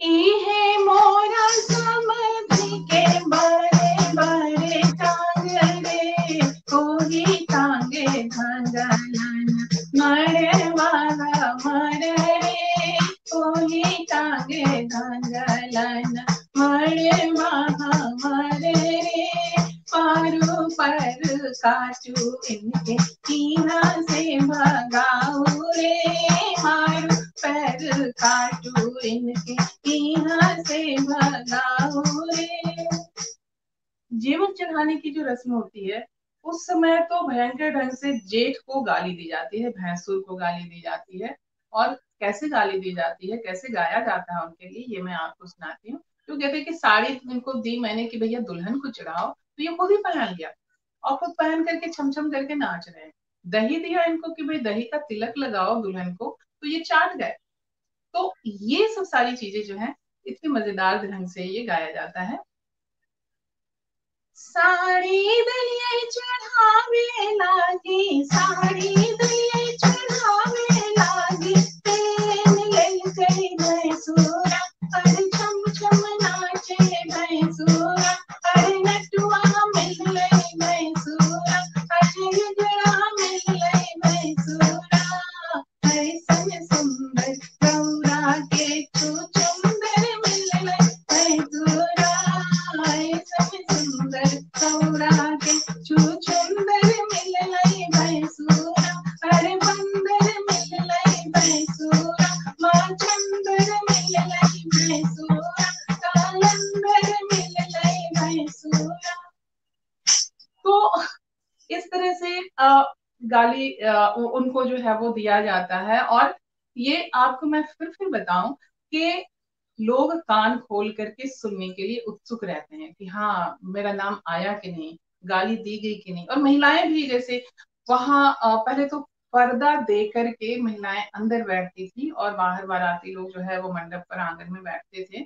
ये मोरा समधि के बड़े बड़े टांगरे, कोई टांगे धांगलाना मारे वाला मारे रे कोली टांगे धांगलाना मारे महा मारे रे पारू पर काटू इनके सीना से भगाऊ रे मारू पैर काटू इनके सीना से भगाऊ रे। जीवन चढ़ाने की जो रस्म होती है उस समय तो भयंकर ढंग से जेठ को गाली दी जाती है, भैंसुर को गाली दी जाती है। और कैसे गाली दी जाती है, कैसे गाया जाता है उनके लिए, ये मैं आपको सुनाती हूँ। तो कहते हैं कि साड़ी इनको दी मैंने कि भैया दुल्हन को चढ़ाओ, तो ये खुद ही पहन लिया और खुद पहन करके छम छम करके नाच रहे हैं। दही दिया इनको कि भाई दही का तिलक लगाओ दुल्हन को, तो ये चाट गए। तो ये सब सारी चीजें जो है इतने मजेदार ढंग से ये गाया जाता है। साड़ी दलिया चढ़ावे लागी, साड़ी दलिया चढ़ावे लागी, तेन ले गई भैंसुरा अरे छम छम नाचे भैंसुरा अरे नटुआ मिल गई भैंसुरा अरे गजरा मिल गई भैंसुरा ऐसन सुंदर गौरा के चुचुंदर मिल गई भैंसुरा ऐसन सुंदर गौरा के चुचुंदर मिल गई भैंसुरा अरे बंदर मिल गई भैंसुरा माँ चंदर मिल गई भैंसुरा कालंदर मिल गई भैंसुरा। तो इस तरह से गाली उनको जो है वो दिया जाता है। और ये आपको मैं फिर बताऊं कि लोग कान खोल करके सुनने के लिए उत्सुक रहते हैं कि हाँ मेरा नाम आया कि नहीं, गाली दी गई कि नहीं। और महिलाएं भी जैसे वहां पहले तो पर्दा दे करके महिलाएं अंदर बैठती थी और बाहर बाराती लोग जो है वो मंडप पर आंगन में बैठते थे।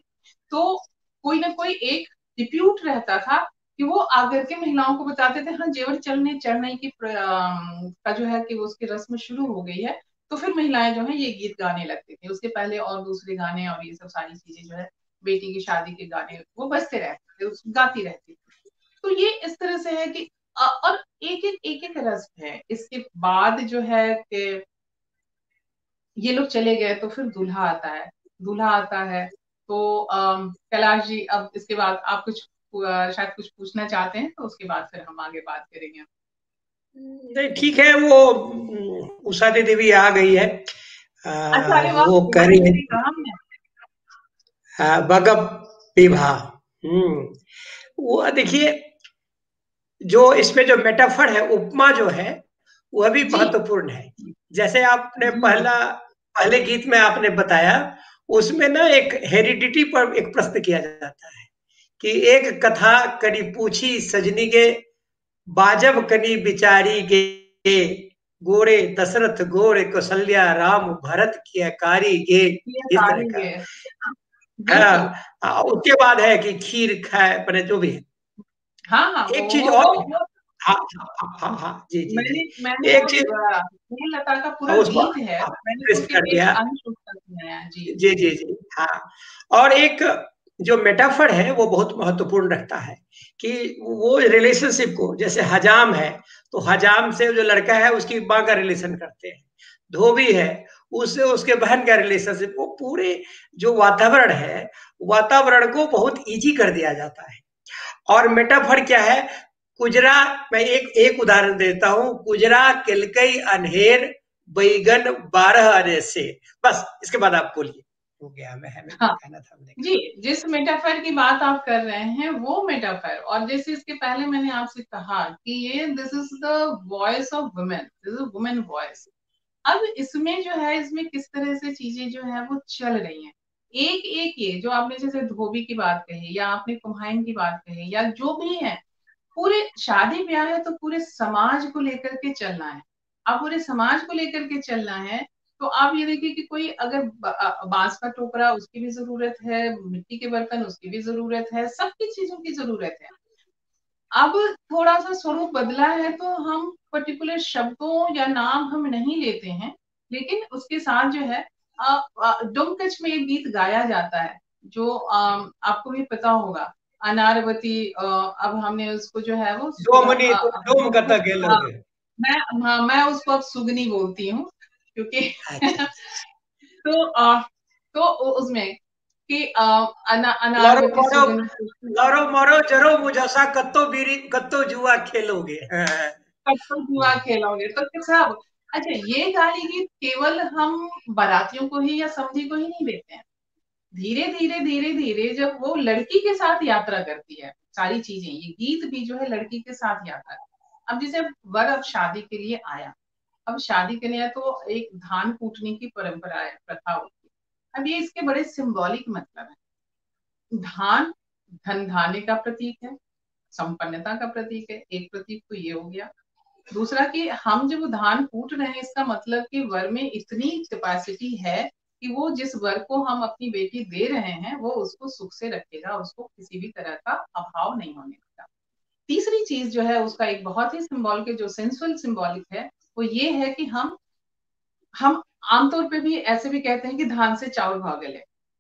तो कोई ना कोई एक डिप्यूट रहता था कि वो आकर के महिलाओं को बताते थे हाँ जेवर चलने चढ़ने की का जो है कि उसकी रस्म शुरू हो गई है। तो फिर महिलाएं जो है ये गीत गाने लगती थी। उसके पहले और दूसरे गाने और ये सब सारी चीजें जो है बेटी की शादी के गाने वो बजते रहते थे, गाती रहती थी। तो ये इस तरह से है कि और एक एक रस्म है। इसके बाद जो है कि ये लोग चले गए तो फिर दूल्हा आता है। दूल्हा आता है तो कैलाश जी अब इसके बाद आप कुछ शायद कुछ पूछना चाहते हैं तो उसके बाद फिर हम आगे बात करेंगे। नहीं ठीक है, वो उषा दीदी भी आ गई है। अच्छा अरे वाह, वो उषा कर रही दीदी है कहाँ है? बगब विवाह। वो देखिए, जो इसमें जो मेटाफर है, उपमा जो है, वह भी जी महत्वपूर्ण है। जैसे आपने जी पहले गीत में आपने बताया, उसमें ना एक हेरिडिटी पर एक प्रश्न किया जाता है कि एक कथा करी पूछी सजनी के, बाजब कनी बिचारी गे, गोरे दशरथ गोरे कौशल्या राम भरत की कारी गे। ये इस तरह सारी का। है बिल्कुल। हाँ, उसके बाद है कि खीर खाए अपने जो भी है। हाँ हाँ एक चीज वो और। वो हाँ हाँ हाँ हाँ, जी जी जी। मैंने एक वो चीज फूल लता का पूरा उसको गीत है, मैंने वो प्रेस कर एक दिया। अंश उसका सुनाया जी। जी जी जी हाँ। और एक जो मेटाफर है वो बहुत महत्वपूर्ण रहता है कि वो रिलेशनशिप को, जैसे हजाम है तो हजाम से जो लड़का है उसकी माँ का रिलेशन करते हैं, धोबी है उससे उसके बहन का रिलेशनशिप, वो पूरे जो वातावरण है, वातावरण को बहुत इजी कर दिया जाता है। और मेटाफर क्या है? कुजरा, मैं एक उदाहरण देता हूं, कुजरा किलकई अनहेर बैगन 12 अने से। बस इसके बाद आप बोलिए। हो गया, मैं हमें हाँ कहना था हमने जी, कहा। जिस मेटाफर की बात आप कर रहे हैं वो मेटाफर, और जैसे इसके पहले मैंने आपसे कहा कि ये this is the voice of women, this is women voice. अब इसमें जो है इसमें किस तरह से चीजें जो है वो चल रही हैं। एक एक ये जो आपने जैसे धोबी की बात कही या आपने कुम्हाइन की बात कही या जो भी है, पूरे शादी ब्याह है तो पूरे समाज को लेकर के चलना है। अब पूरे समाज को लेकर के चलना है तो आप ये देखिए कि कोई अगर बांस का टोकरा उसकी भी जरूरत है, मिट्टी के बर्तन उसकी भी जरूरत है, सबकी चीजों की जरूरत है। अब थोड़ा सा स्वरूप बदला है तो हम पर्टिकुलर शब्दों या नाम हम नहीं लेते हैं, लेकिन उसके साथ जो है डोमकच में एक गीत गाया जाता है जो आपको भी पता होगा, अनारवती। अब हमने उसको जो है वो दो मनी तो डोम कता हाँ गेलोगे। मैं उसको अब सुगनी बोलती हूँ, क्योंकि अच्छा। तो तो उसमें कि लरो अनारवती मरो, सुगनी। लरो मरो जरो मुझसा कत्तो बीरी कत्तो जुआ खेलोगे। कब तो जुआ खेलोगे तो सब। अच्छा, ये गाली गीत केवल हम बारातियों को ही या समधी को ही नहीं देते हैं। धीरे धीरे धीरे धीरे जब वो लड़की के साथ यात्रा करती है, सारी चीजें, ये गीत भी जो है लड़की के साथ यात्रा। अब जैसे वर अब शादी के लिए आया, अब शादी के लिए तो एक धान कूटने की परंपरा है, प्रथा होती है। अब ये इसके बड़े सिंबॉलिक मतलब है। धान धन धान्य का प्रतीक है, संपन्नता का प्रतीक है, एक प्रतीक तो ये हो गया। दूसरा कि हम जब धान कूट रहे हैं, इसका मतलब कि वर में इतनी कैपेसिटी है कि वो जिस वर को हम अपनी बेटी दे रहे हैं वो उसको सुख से रखेगा, उसको किसी भी तरह का अभाव नहीं होने देगा। तीसरी चीज जो है उसका एक बहुत ही सिंबॉलिक, जो सेंसुअल सिंबॉलिक है, वो ये है कि हम आमतौर पे भी ऐसे भी कहते हैं कि धान से चावल भागले।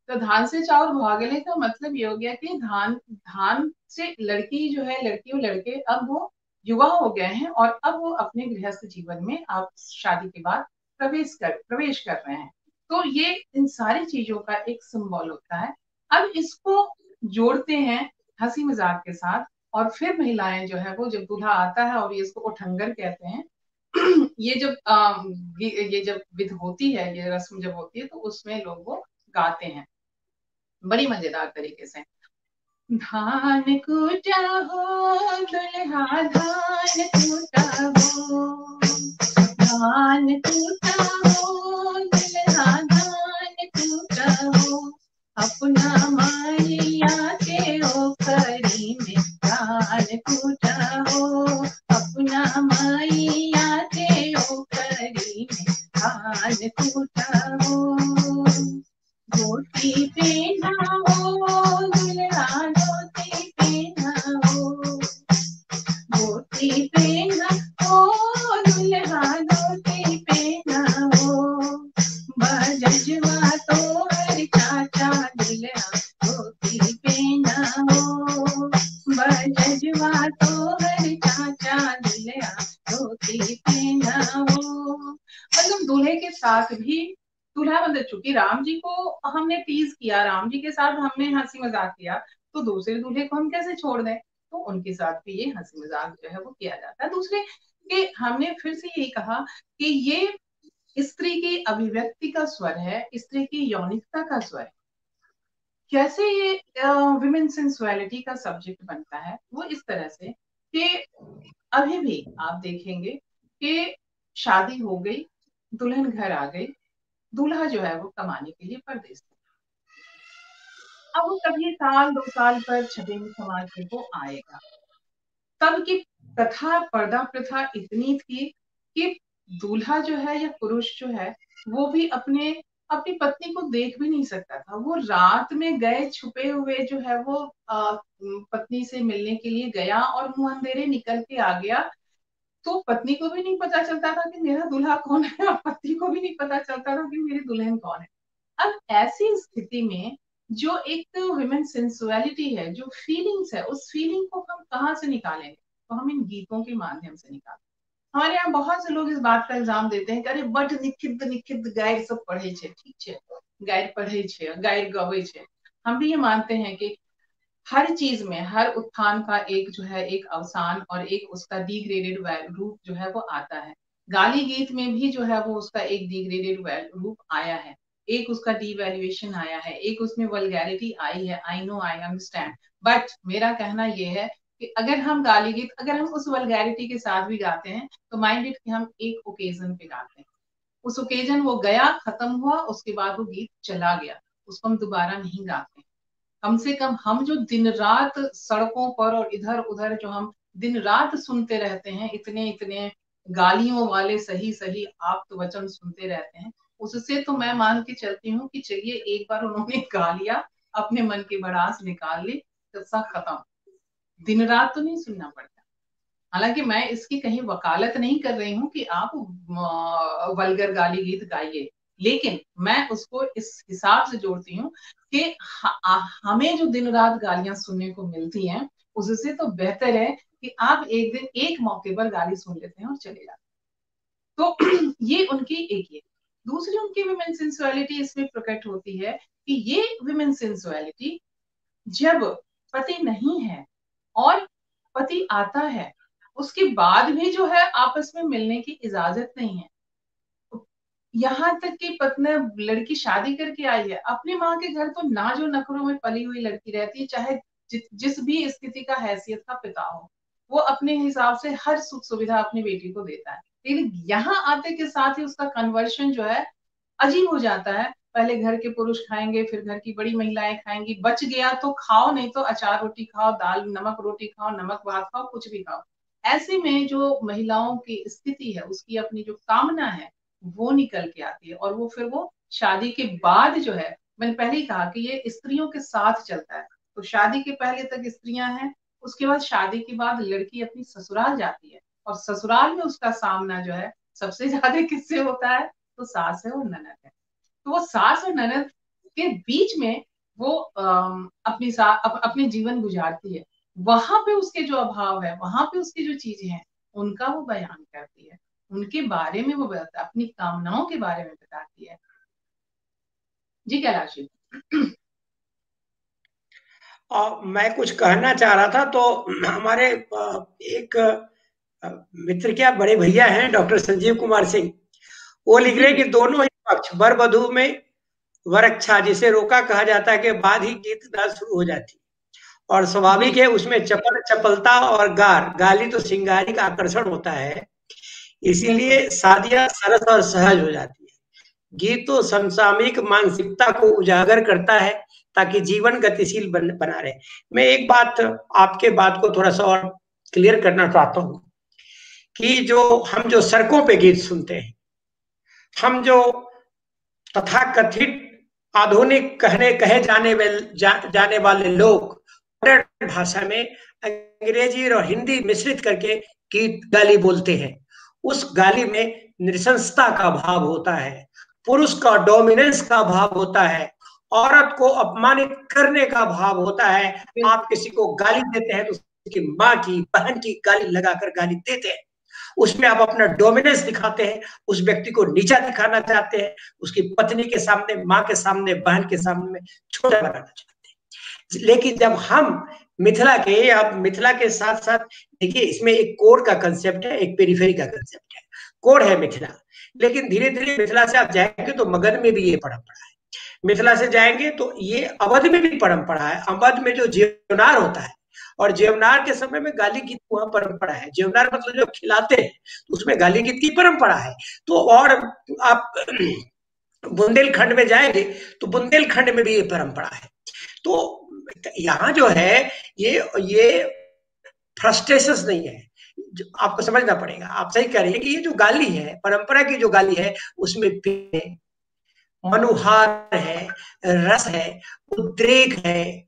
तो धान से चावल भागले का मतलब ये हो गया कि धान धान से लड़की जो है, लड़की और लड़के अब वो युवा हो गए हैं और अब वो अपने गृहस्थ जीवन में आप शादी के बाद प्रवेश कर रहे हैं। तो ये इन सारी चीजों का एक सिंबल होता है। अब इसको जोड़ते हैं हंसी मजाक के साथ, और फिर महिलाएं जो है वो जब दूल्हा आता है, और ये इसको उठंगर कहते हैं। ये जब ये जब विध होती है, ये रस्म जब होती है, तो उसमें लोग वो गाते हैं बड़ी मजेदार तरीके से। धान कूटा हो दुल्हा, धान कूटा हो, धान कूटा हो दुल्हा, धान कूटा हो, अपना मारिया के ओखरी में धान कूटा हो, अपना मारिया के ओखरी में धान कूटा हो। धोती पहना हो दुल्हा, धोती पहना हो, धोती पहना हो दुल्हा, धोती पहना हो, बजजवा तो हर चाचा दुल्हा, धोती पहना हो, बजजवा तो हर चाचा दुल्हा, धोती पहना हो। मतलब दूल्हे के साथ भी, दूल्हा मतलब चूंकि राम जी को हमने टीज किया, राम जी के साथ हमने हंसी मजाक किया, तो दूसरे दूल्हे को हम कैसे छोड़ दें। तो उनके साथ भी ये हंसी मजाक जो है वो किया जाता है। दूसरे कि हमने फिर से यही कहा कि ये स्त्री की अभिव्यक्ति का स्वर है, स्त्री की यौनिकता का स्वर है। कैसे ये विमेन सेंसुअलिटी का सब्जेक्ट बनता है, वो इस तरह से कि अभी भी आप देखेंगे कि शादी हो गई, दुल्हन घर आ गई, दूल्हा जो है वो कमाने के लिए परदेश। अब वो कभी साल 2 साल पर छठेंगे समाज में वो आएगा। तब की प्रथा, पर्दा प्रथा इतनी थी कि दूल्हा जो है या पुरुष जो है वो भी अपनी पत्नी को देख भी नहीं सकता था। वो रात में गए छुपे हुए जो है वो पत्नी से मिलने के लिए गया और मुंह अंधेरे निकल के आ गया। तो पत्नी को भी नहीं पता चलता था कि मेरा दूल्हा कौन है, और पति को भी नहीं पता चलता था कि मेरी दुल्हन कौन है। अब ऐसी स्थिति में जो एक विमेन सेंसुअलिटी है, जो फीलिंग्स है, उस फीलिंग को हम कहाँ से निकालेंगे, तो हम इन गीतों के माध्यम से निकालें। हमारे यहाँ बहुत से लोग इस बात का इल्जाम देते हैं कि अरे बट निखित निखित गायर सब पढ़े छे, ठीक छे, गायर पढ़े छे, गायर गवे छे। हम भी ये मानते हैं कि हर चीज में, हर उत्थान का एक जो है एक अवसान और एक उसका डिग्रेडेड रूप जो है वो आता है। गाली गीत में भी जो है वो उसका एक डिग्रेडेड रूप आया है, एक उसका डिवैल्यूएशन आया है, एक उसमें वल्गैरिटी आई है। I know, I understand, but मेरा कहना यह है कि अगर हम गाली गीत, अगर हम उस वल्गैरिटी के साथ भी गाते हैं, तो माइंड इट कि हम एक ओकेजन पे गाते हैं। उस ओकेजन वो गया, खत्म हुआ, उसके बाद वो गीत चला गया, उसको हम दोबारा नहीं गाते। कम से कम हम जो दिन रात सड़कों पर और इधर उधर जो हम दिन रात सुनते रहते हैं, इतने इतने गालियों वाले सही सही आप तो वचन सुनते रहते हैं, उससे तो मैं मान के चलती हूँ कि चलिए एक बार उन्होंने गा लिया, अपने मन की भड़ास निकाल ली, किस्सा खत्म। दिन रात तो नहीं सुनना पड़ता। हालांकि मैं इसकी कहीं वकालत नहीं कर रही हूँ कि आप वल्गर गाली गीत गाइए, लेकिन मैं उसको इस हिसाब से जोड़ती हूँ कि हमें जो दिन रात गालियां सुनने को मिलती हैं, उससे तो बेहतर है कि आप एक दिन एक मौके पर गाली सुन लेते हैं और चले जाते तो ये उनकी एक ये। दूसरी उनकी विमेन सेंसुअलिटी इसमें प्रकट होती है कि ये विमेन सेंसुअलिटी जब पति नहीं है और पति आता है, उसके बाद भी जो है आपस में मिलने की इजाजत नहीं है। यहाँ तक कि पत्नी लड़की शादी करके आई है, अपनी माँ के घर तो ना जो नखरों में पली हुई लड़की रहती है, चाहे जिस भी स्थिति का हैसियत का पिता हो, वो अपने हिसाब से हर सुख सुविधा अपनी बेटी को देता है। लेकिन यहाँ आते के साथ ही उसका कन्वर्शन जो है अजीब हो जाता है। पहले घर के पुरुष खाएंगे, फिर घर की बड़ी महिलाएं खाएंगी, बच गया तो खाओ, नहीं तो अचार रोटी खाओ, दाल नमक रोटी खाओ, नमक भात खाओ, कुछ भी खाओ। ऐसे में जो महिलाओं की स्थिति है, उसकी अपनी जो कामना है वो निकल के आती है। और वो फिर वो शादी के बाद जो है, मैंने पहले ही कहा कि ये स्त्रियों के साथ चलता है। तो शादी के पहले तक स्त्रियां हैं, उसके बाद शादी के बाद लड़की अपनी ससुराल जाती है, और ससुराल में उसका सामना जो है सबसे ज्यादा किससे होता है? तो सास है और ननद है। तो वो सास और ननद के बीच में वो अपने जीवन गुजारती है। वहां पे उसके जो अभाव है, वहां पे उसकी जो चीजें हैं, उनका वो बयान करती है, उनके बारे में वो बताता, अपनी कामनाओं के बारे में बताती है। जी कैलाश जी। और मैं कुछ कहना चाह रहा था, तो हमारे एक मित्र, क्या बड़े भैया हैं, डॉक्टर संजीव कुमार सिंह, वो लिख रहे हैं कि दोनों ही पक्ष, वर वधू में वरक्षा, जिसे रोका कहा जाता है, के बाद ही गीत गान शुरू हो जाती, और स्वाभाविक है उसमें चपल चपलता और गाली तो सिंगारी का आकर्षण होता है, इसीलिए शादियां सरस और सहज हो जाती है। गीत तो समसामयिक मानसिकता को उजागर करता है ताकि जीवन गतिशील बना रहे। मैं एक बात, आपके बात को थोड़ा सा और क्लियर करना चाहता हूँ कि हम जो सड़कों पे गीत सुनते हैं, हम जो तथाकथित आधुनिक कहे जाने वाले लोग भाषा में अंग्रेजी और हिंदी मिश्रित करके गीत गाली बोलते हैं, उस गाली में नृशंसता का भाव होता है, पुरुष का डोमिनेंस का भाव होता है, औरत को अपमानित करने का भाव होता है। आप किसी को गाली देते हैं तो उसकी माँ की, बहन की गाली लगाकर गाली देते हैं, उसमें आप अपना डोमिनेंस दिखाते हैं, उस व्यक्ति को नीचा दिखाना चाहते हैं, उसकी पत्नी के सामने, माँ के सामने, बहन के सामने छोटा बनाना चाहते हैं। लेकिन जब हम मिथिला के साथ साथ देखिए, इसमें एक कोर का कंसेप्ट है, एक पेरिफेरी का कंसेप्ट है। कोर है मिथिला, लेकिन धीरे धीरे मिथिला से आप जाएंगे तो मगध में भी ये परंपरा है, मिथिला से जाएंगे तो ये अवध में भी परंपरा है। अवध में जो जीवनार होता है, और जीवनार के समय में गाली गीत वहां परंपरा है। जीवनार मतलब जो खिलाते हैं, तो उसमें गाली गीत की परंपरा है। तो और आप बुंदेलखंड में जाएंगे तो बुंदेलखंड में भी ये परंपरा है। तो यहाँ जो है ये फ्रस्ट्रेशन नहीं है, आपको समझना पड़ेगा। आप सही कह रहे हैं कि ये जो गाली है, परंपरा की जो गाली है, उसमें मनुहार है, रस है, उद्रेक है,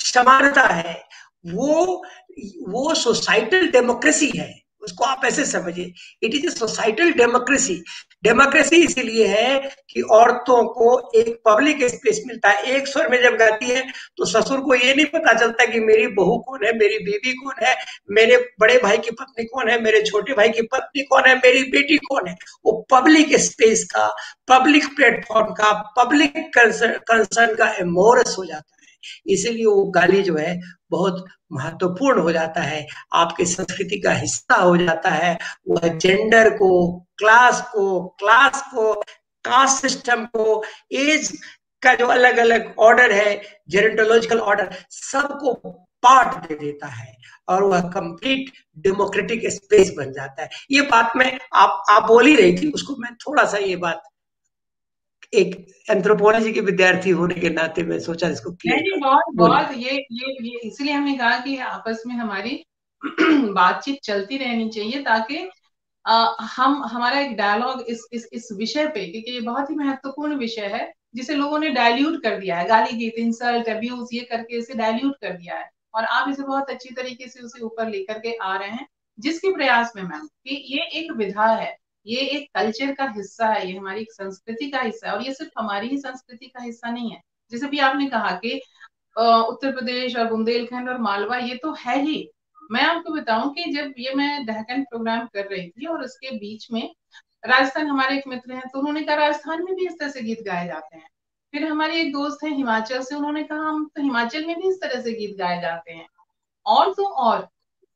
समानता है, वो सोसाइटल डेमोक्रेसी है। उसको आप ऐसे समझिए, it is a societal democracy. Democracy इसीलिए है कि औरतों को एक पब्लिक स्पेस मिलता है। एक स्वर में जब गाती है तो ससुर को ये नहीं पता चलता कि मेरी बहू कौन है, मेरी बीवी कौन है, मेरे बड़े भाई की पत्नी कौन है, मेरे छोटे भाई की पत्नी कौन है, मेरी बेटी कौन है। वो पब्लिक स्पेस का, पब्लिक प्लेटफॉर्म का, पब्लिक कंसर्न का एमोरस हो जाता है। इसीलिए वो गाली जो है बहुत महत्वपूर्ण हो जाता है, आपकी संस्कृति का हिस्सा हो जाता है। वह जेंडर को, क्लास को, कास्ट सिस्टम को, एज का जो अलग अलग ऑर्डर है, जेरेंटोलॉजिकल ऑर्डर, सबको पार्ट दे देता है, और वह कंप्लीट डेमोक्रेटिक स्पेस बन जाता है। ये बात मैं आप बोल ही रही थी, उसको मैं थोड़ा सा, ये बात एक एंथ्रोपोलॉजी के विद्यार्थी होने के नाते मैं सोचा इसको क्लियर नहीं, कर। बहुत बोलिए। बहुत ये इसलिए हमने कहा कि आपस में हमारी बातचीत चलती रहनी चाहिए, ताकि हम हमारा एक डायलॉग इस विषय पे, क्योंकि ये बहुत ही महत्वपूर्ण विषय है, जिसे लोगों ने डाइल्यूट कर दिया है, गाली गीत, इंसल्ट, अब्यूज, ये करके इसे डाइल्यूट कर दिया है। और आप इसे बहुत अच्छी तरीके से उसे ऊपर लेकर के आ रहे हैं, जिसके प्रयास में मैम कि ये एक विधा है, ये एक कल्चर का हिस्सा है, ये हमारी संस्कृति का हिस्सा है, और ये सिर्फ हमारी ही संस्कृति का हिस्सा नहीं है। जैसे भी आपने कहा कि उत्तर प्रदेश और बुंदेलखंड और मालवा, ये तो है ही। मैं आपको बताऊं कि जब ये मैं दहकन प्रोग्राम कर रही थी और उसके बीच में राजस्थान हमारे एक मित्र हैं, तो उन्होंने कहा राजस्थान में भी इस तरह से गीत गाए जाते हैं। फिर हमारे एक दोस्त हैं हिमाचल से, उन्होंने कहा हम तो हिमाचल में भी इस तरह से गीत गाए जाते हैं। और तो और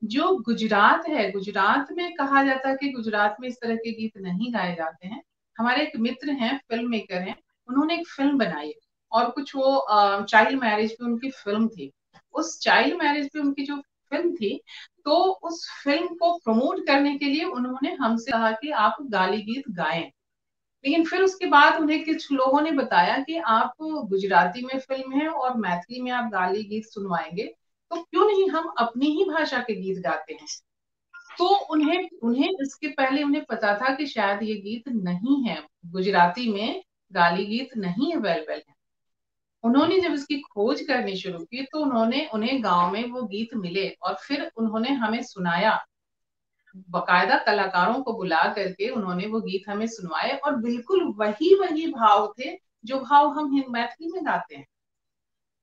जो गुजरात है, गुजरात में कहा जाता है कि गुजरात में इस तरह के गीत नहीं गाए जाते हैं। हमारे एक मित्र हैं, फिल्म मेकर हैं, उन्होंने एक फिल्म बनाई है, और कुछ वो चाइल्ड मैरिज पे उनकी फिल्म थी। उस चाइल्ड मैरिज पे उनकी जो फिल्म थी, तो उस फिल्म को प्रमोट करने के लिए उन्होंने हमसे कहा कि आप गाली गीत गाएं। लेकिन फिर उसके बाद उन्हें कुछ लोगों ने बताया कि आप गुजराती में फिल्म है और मैथिली में आप गाली गीत सुनवाएंगे, तो क्यों नहीं हम अपनी ही भाषा के गीत गाते हैं। तो उन्हें उन्हें इसके पहले उन्हें पता था कि शायद ये गीत नहीं है, गुजराती में गाली गीत नहीं अवेलेबल है। उन्होंने जब इसकी खोज करनी शुरू की, तो उन्हें गांव में वो गीत मिले, और फिर उन्होंने हमें सुनाया, बाकायदा कलाकारों को बुला करके उन्होंने वो गीत हमें सुनवाए, और बिल्कुल वही वही भाव थे जो भाव हम मैथिली में गाते हैं।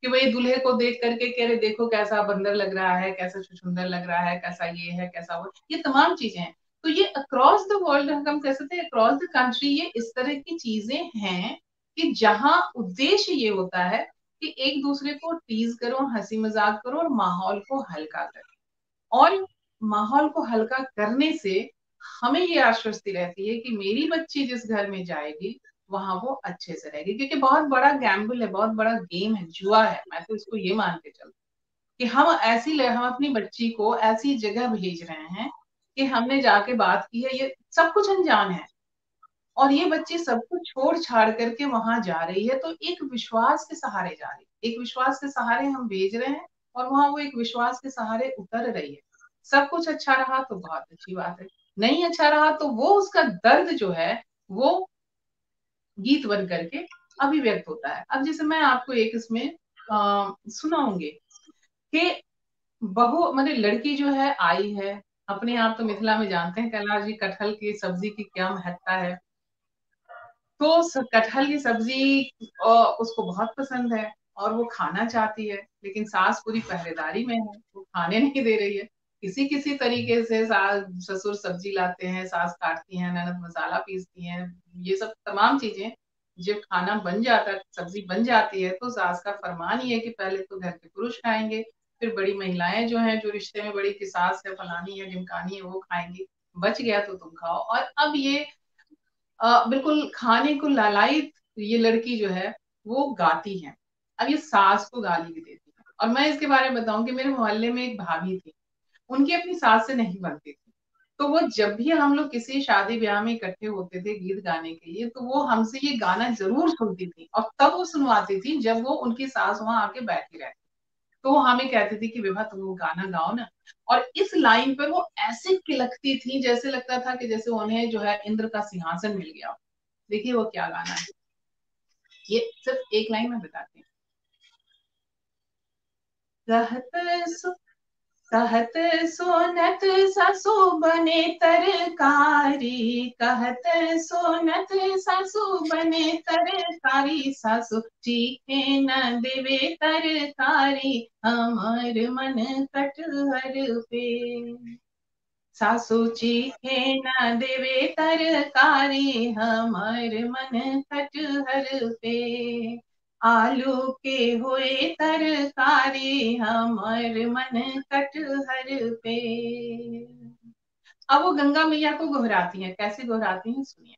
कि वही दूल्हे को देख करके कह रहे देखो कैसा बंदर लग रहा है, कैसा सुंदर लग रहा है, कैसा ये है, कैसा वो, ये तमाम चीजें हैं। तो ये अक्रॉस द वर्ल्ड हम कह सकते हैं, अक्रॉस द कंट्री ये इस तरह की चीजें हैं कि जहां उद्देश्य ये होता है कि एक दूसरे को टीज करो, हंसी मजाक करो, और माहौल को हल्का करो। और माहौल को हल्का करने से हमें ये आश्वस्ति रहती है कि मेरी बच्ची जिस घर में जाएगी वहां वो अच्छे से रहेगी। क्योंकि बहुत बड़ा गैम्बल है, बहुत बड़ा गेम है, जुआ है, मैं तो इसको ये मान के चलती कि हम अपनी बच्ची को ऐसी जगह भेज रहे हैं कि हमने जाके बात की है, ये सब कुछ अनजान है, और ये बच्ची सब कुछ छोड़ छाड़ करके वहां जा रही है, तो एक विश्वास के सहारे जा रही है, एक विश्वास के सहारे हम भेज रहे हैं, और वहां वो एक विश्वास के सहारे उतर रही है। सब कुछ अच्छा रहा तो बहुत अच्छी बात है, नहीं अच्छा रहा तो वो उसका दर्द जो है वो गीत बन करके अभिव्यक्त होता है। अब जैसे मैं आपको एक इसमें सुनाऊंगी कि बहू मतलब लड़की जो है आई है, अपने आप तो मिथिला में जानते हैं कैलाश जी कटहल की सब्जी की क्या महत्ता है। तो कटहल की सब्जी उसको बहुत पसंद है, और वो खाना चाहती है, लेकिन सास पूरी पहरेदारी में है, वो खाने नहीं दे रही है। किसी किसी तरीके से सास ससुर सब्जी लाते हैं, सास काटती हैं, ननद मसाला पीसती हैं, ये सब तमाम चीजें। जब खाना बन जाता है, सब्जी बन जाती है, तो सास का फरमान ही है कि पहले तो घर के पुरुष खाएंगे, फिर बड़ी महिलाएं जो हैं, जो रिश्ते में बड़ी की सास है, फलानी है, ढिमकानी है, वो खाएंगी, बच गया तो तुम खाओ। और अब ये बिल्कुल खाने को लालायित ये लड़की जो है वो गाती है। अब ये सास को गाली भी देती है। और मैं इसके बारे में बताऊं कि मेरे मोहल्ले में एक भाभी थी, उनकी अपनी सास से नहीं बनती थी। तो वो जब भी हम लोग किसी शादी ब्याह में इकट्ठे होते थे गीत गाने के लिए, तो वो हमसे ये गाना जरूर सुनती थी, और तब वो सुनवाती थी जब वो उनकी सास वहां आके बैठी रहती। तो वो हमें कहती थी कि विभा तुम वो गाना गाओ ना। और इस लाइन पर वो ऐसे किलकती थी, जैसे लगता था कि जैसे उन्हें जो है इंद्र का सिंहासन मिल गया। देखिए वो क्या गाना है, ये सिर्फ एक लाइन में बताती हूँ। कहत सो कहत सोनत ससु बने तरकारी, कहत सोनत ससु बने तरकारी, सासु चीखे न देवे तरकारी, हमर मन कटहर पे। सासु चीखे न देवे तरकारी, हमर मन कटहर पे। आलू के हुए तरकारी, हमर मन कटहर पे। अब वो गंगा मैया को गोहराती हैं, कैसे गोहराती हैं सुनिए।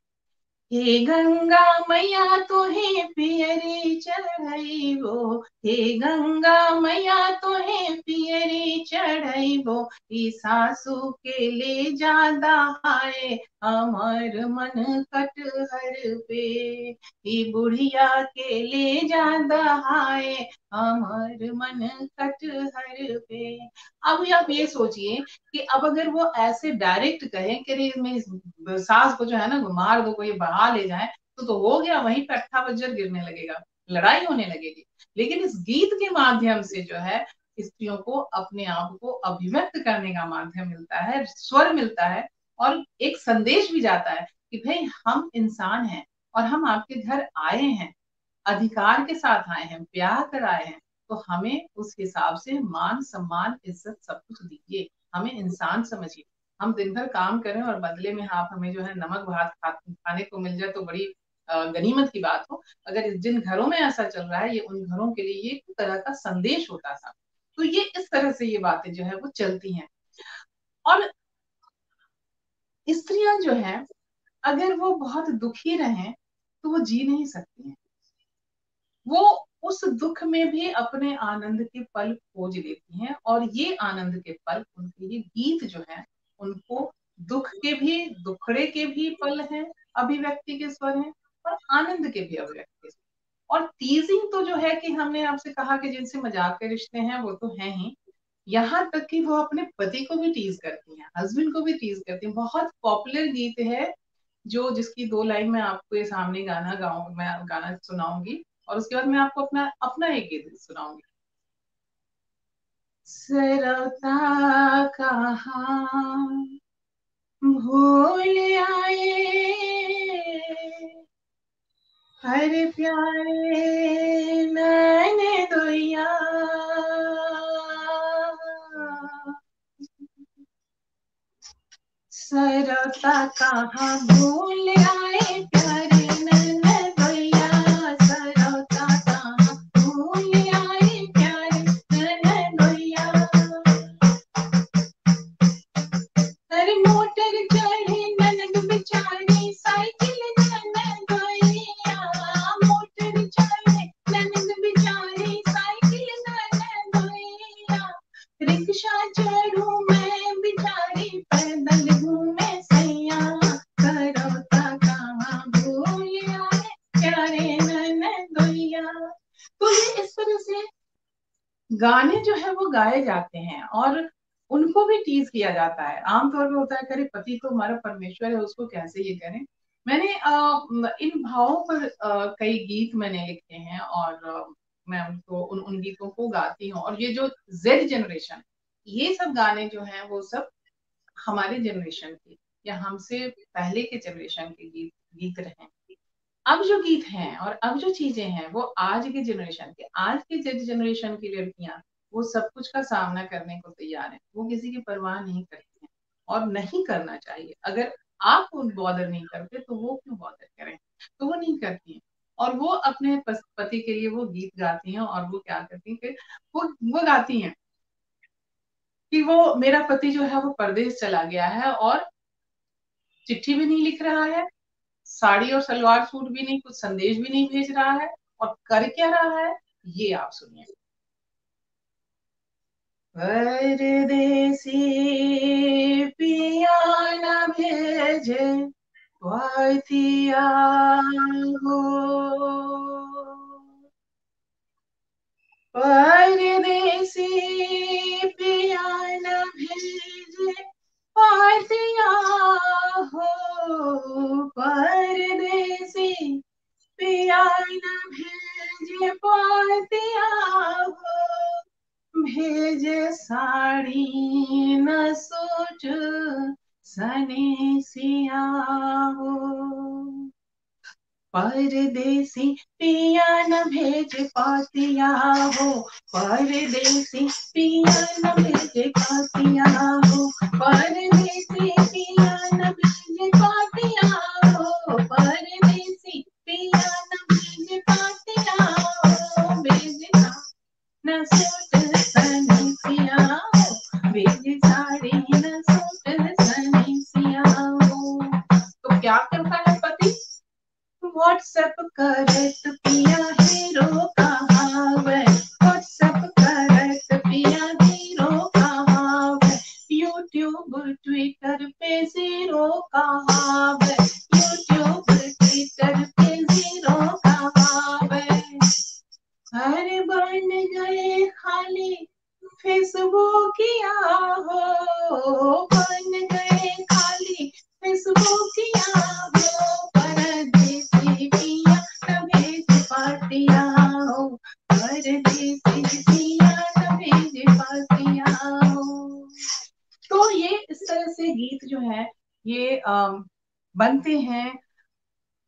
हे गंगा मैया तोहे पियरी चढ़ाइबो, हे गंगा मैया तोहे पियरी चढ़ाइबो, ई सासू के ले जादा हाय, हमर मन कटहर पे। ई बुढ़िया के ले जादा हाय, हमर मन कटहर पे। अब आप ये सोचिए कि अब अगर वो ऐसे डायरेक्ट कहे कि मैं सास को जो है ना मार दो, कोई बहा ले जाए, तो हो गया, वहीं पे अट्ठा बज्जर गिरने लगेगा, लड़ाई होने लगेगी। लेकिन इस गीत के माध्यम से जो है स्त्रियों को अपने आप को अभिव्यक्त करने का माध्यम मिलता है, स्वर मिलता है, और एक संदेश भी जाता है कि भाई हम इंसान हैं, और हम आपके घर आए हैं, अधिकार के साथ आए हैं, ब्याह कर आए हैं, तो हमें उस हिसाब से मान सम्मान इज्जत सब कुछ दीजिए, हमें इंसान समझिए। हम दिन भर काम करें और बदले में आप हमें जो है नमक भात खाने को मिल जाए तो बड़ी गनीमत की बात हो। अगर जिन घरों में ऐसा चल रहा है, ये उन घरों के लिए ये एक तरह का संदेश होता था। तो ये इस तरह से ये बातें जो है वो चलती हैं। और स्त्रियां जो है, अगर वो बहुत दुखी रहें तो वो जी नहीं सकती हैं। वो उस दुख में भी अपने आनंद के पल खोज लेती हैं, और ये आनंद के पल, उनके ये गीत जो है, उनको दुख के भी, दुखड़े के भी पल हैं, अभिव्यक्ति के स्वर हैं, और आनंद के भी अभिव्यक्ति। और टीजिंग तो जो है कि हमने आपसे कहा कि जिनसे मजाक के रिश्ते हैं वो तो हैं ही, यहाँ तक कि वो अपने पति को भी टीज करती हैं, हस्बैंड को भी टीज करती हैं। बहुत पॉपुलर गीत है जो, जिसकी 2 लाइन मैं आपको ये सामने मैं गाना सुनाऊंगी, और उसके बाद मैं आपको अपना अपना एक गीत सुनाऊंगी। सरता कहाँ भूल आए हर प्यारे नैने दोया, सरता कहाँ भूल आए प्यारे नैने दोया, सरता कहाँ भूल आए प्यारे नैने दोया। अरे मोटर चढ़े ननद बेचारी साइकिल ननद गैया, मोटर चढ़े ननद बेचारी साइकिल ननद गैया, रिक्शा चढ़ू मैं बेचारी पैदल घूमे सैया, करौता कहाँ भूल आए प्यारे ननद गैया। तो ये इस तरह से गाने जो है वो गाए जाते हैं, और उनको भी टीज किया जाता है। आमतौर पे होता है, करे पति तो हमारा परमेश्वर है, उसको कैसे ये करें। मैंने इन भावों पर कई गीत मैंने लिखे हैं, और मैं उनको उन गीतों को गाती हूँ। और ये जो जेड जनरेशन, ये सब गाने जो हैं वो सब हमारे जनरेशन के या हमसे पहले के जनरेशन के गीत गीत रहे। अब जो गीत हैं और अब जो चीजें हैं वो आज के जनरेशन के, आज के जनरेशन की लड़कियां वो सब कुछ का सामना करने को तैयार हैं। वो किसी की परवाह नहीं करती हैं, और नहीं करना चाहिए। अगर आप बॉदर नहीं करते तो वो क्यों बॉदर करें। तो वो नहीं करती हैं, और वो अपने पति के लिए वो गीत गाती हैं। और वो क्या करती हैं कि वो गाती हैं कि वो, मेरा पति जो है वो परदेश चला गया है, और चिट्ठी भी नहीं लिख रहा है, साड़ी और सलवार सूट भी नहीं, कुछ संदेश भी नहीं भेज रहा है, और कर क्या रहा है ये आप सुनिए। परदेसी पिया न भेजे पातिया हो, परदेसी पिया न भेजे पातिया हो, परदेसी पिया न भेजे पातिया हो, भेजे साड़ी न सूट सने सिया हो, परदेसी पिया न भेज पातिया हो, परदेसी पिया न भेज पातिया हो, परदेसी पिया न भेज पातिया हो, परदेसी पिया न भेज पातिया हो, भेजना न सूट सने सिया हो, भेज साड़ी न सूट सने सिया हो। तो क्या करता है पति, व्हाट्सएप करत पिया हीरो कहावे, व्हाट्सएप करत पिया हीरो कहावे, यूट्यूब ट्विटर पे जीरो कहावे, यूट्यूब ट्विटर पे जीरो कहावे, अरे बन गए खाली फेसबुकिया हो, बन गए खाली फेसबुकिया हो, परदेसी पिया न भेज पातिया हो, परदेसी पिया न भेज पातिया हो। तो ये इस तरह से गीत जो है ये बनते हैं,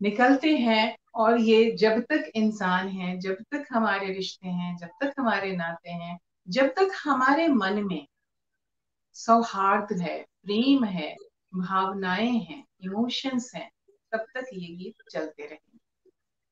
निकलते हैं। और ये जब तक इंसान है, जब तक हमारे रिश्ते हैं, जब तक हमारे नाते हैं, जब तक हमारे मन में सौहार्द है, प्रेम है, भावनाएं हैं, इमोशंस हैं, तब तक ये गीत चलते रहेंगे।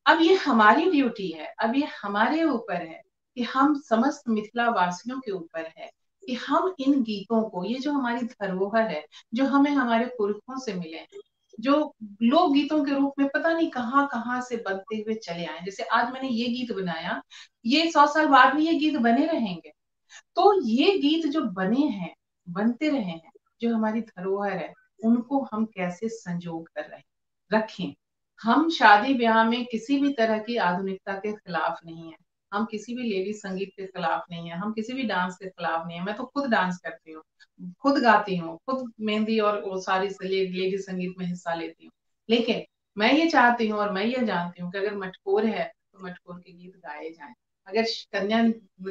अब ये हमारी ड्यूटी है, अब ये हमारे ऊपर है कि हम समस्त मिथिला वासियों के ऊपर है कि हम इन गीतों को, ये जो हमारी धरोहर है, जो हमें हमारे पुरखों से मिले हैं, जो लोक गीतों के रूप में पता नहीं कहाँ कहाँ से बनते हुए चले आए, जैसे आज मैंने ये गीत बनाया, ये 100 साल बाद भी ये गीत बने रहेंगे। तो ये गीत जो बने हैं, बनते रहे हैं, जो हमारी धरोहर है, उनको हम कैसे संजो कर रखें। हम शादी ब्याह में किसी भी तरह की आधुनिकता के खिलाफ नहीं है, हम किसी भी लेडीज संगीत के खिलाफ नहीं है, हम किसी भी डांस के खिलाफ नहीं है। मैं तो खुद डांस करती हूँ, खुद गाती हूँ, खुद मेहंदी और वो सारी लेडीज संगीत में हिस्सा लेती हूँ। लेकिन मैं ये चाहती हूँ और मैं ये जानती हूँ कि अगर मटकोर है तो मटकोर के गीत गाए जाएं, अगर कन्या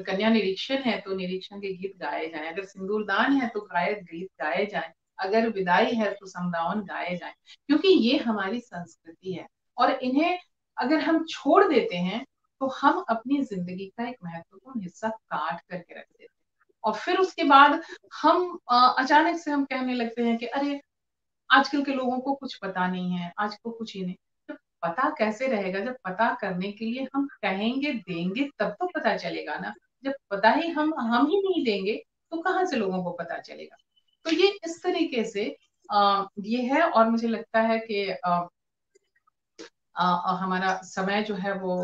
कन्या निरीक्षण है तो निरीक्षण के गीत गाए जाएं, अगर सिंदूरदान है तो गायक गीत गाए जाएं, अगर विदाई है तो समदाउन गाए जाएं, क्योंकि ये हमारी संस्कृति है। और इन्हें अगर हम छोड़ देते हैं तो हम अपनी जिंदगी का एक महत्वपूर्ण हिस्सा काट करके रख देते हैं। और फिर उसके बाद हम अचानक से हम कहने लगते हैं कि अरे आजकल के लोगों को कुछ पता नहीं है, आज को कुछ ही नहीं। तो पता कैसे रहेगा? जब पता करने के लिए हम कहेंगे देंगे तब तो पता चलेगा ना। जब पता ही हम ही नहीं देंगे तो कहाँ से लोगों को पता चलेगा? तो ये इस तरीके से ये है। और मुझे लगता है कि हमारा समय जो है वो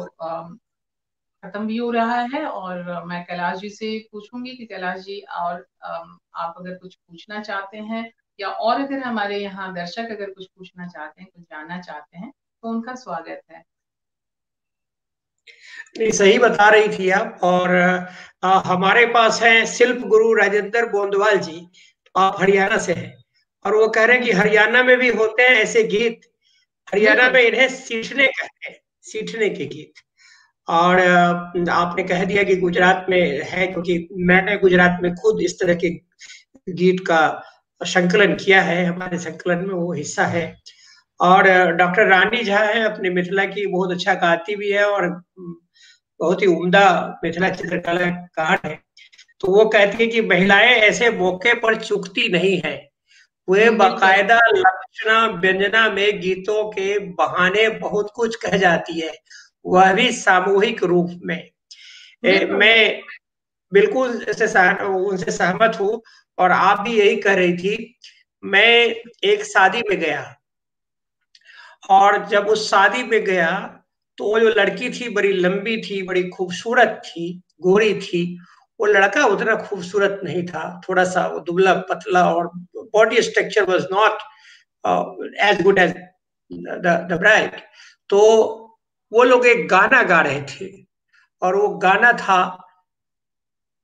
खत्म भी हो रहा है। और मैं कैलाश जी से पूछूंगी कि कैलाश जी, और आप अगर कुछ पूछना चाहते हैं, या और अगर हमारे यहाँ दर्शक अगर कुछ पूछना चाहते हैं, कुछ जानना चाहते हैं, तो उनका स्वागत है। नहीं, सही बता रही थी आप। और हमारे पास है शिल्प गुरु राजेंद्र गोंदवाल जी, आप हरियाणा से हैं, और वो कह रहे हैं कि हरियाणा में भी होते हैं ऐसे गीत, हरियाणा बिल्कुल में इन्हें सीठने कहते हैं, सीठने के गीत। और आपने कह दिया कि गुजरात में है, क्योंकि मैंने गुजरात में खुद इस तरह के गीत का संकलन किया है, हमारे संकलन में वो हिस्सा है। और डॉक्टर रानी झा है, अपने मिथिला की बहुत अच्छा गाती भी है, और बहुत ही उम्दा मिथिला चित्रकलाकार है। तो वो कहती है कि महिलाएं ऐसे मौके पर चूकती नहीं है, वे बिल्कुल बाकायदा लक्षणा व्यंजना में गीतों के बहाने बहुत कुछ कह जाती है, वह भी सामूहिक रूप में। बिल्कुल। मैं बिल्कुल उनसे सहमत हूँ। और आप भी यही कह रही थी। मैं एक शादी में गया, और जब उस शादी में गया तो वो जो लड़की थी बड़ी लंबी थी, बड़ी खूबसूरत थी, गोरी थी। वो लड़का उतना खूबसूरत नहीं था, थोड़ा सा वो दुबला पतला, और body structure was not as good as the bride. तो वो लोग एक गाना गा रहे थे, और वो गाना था,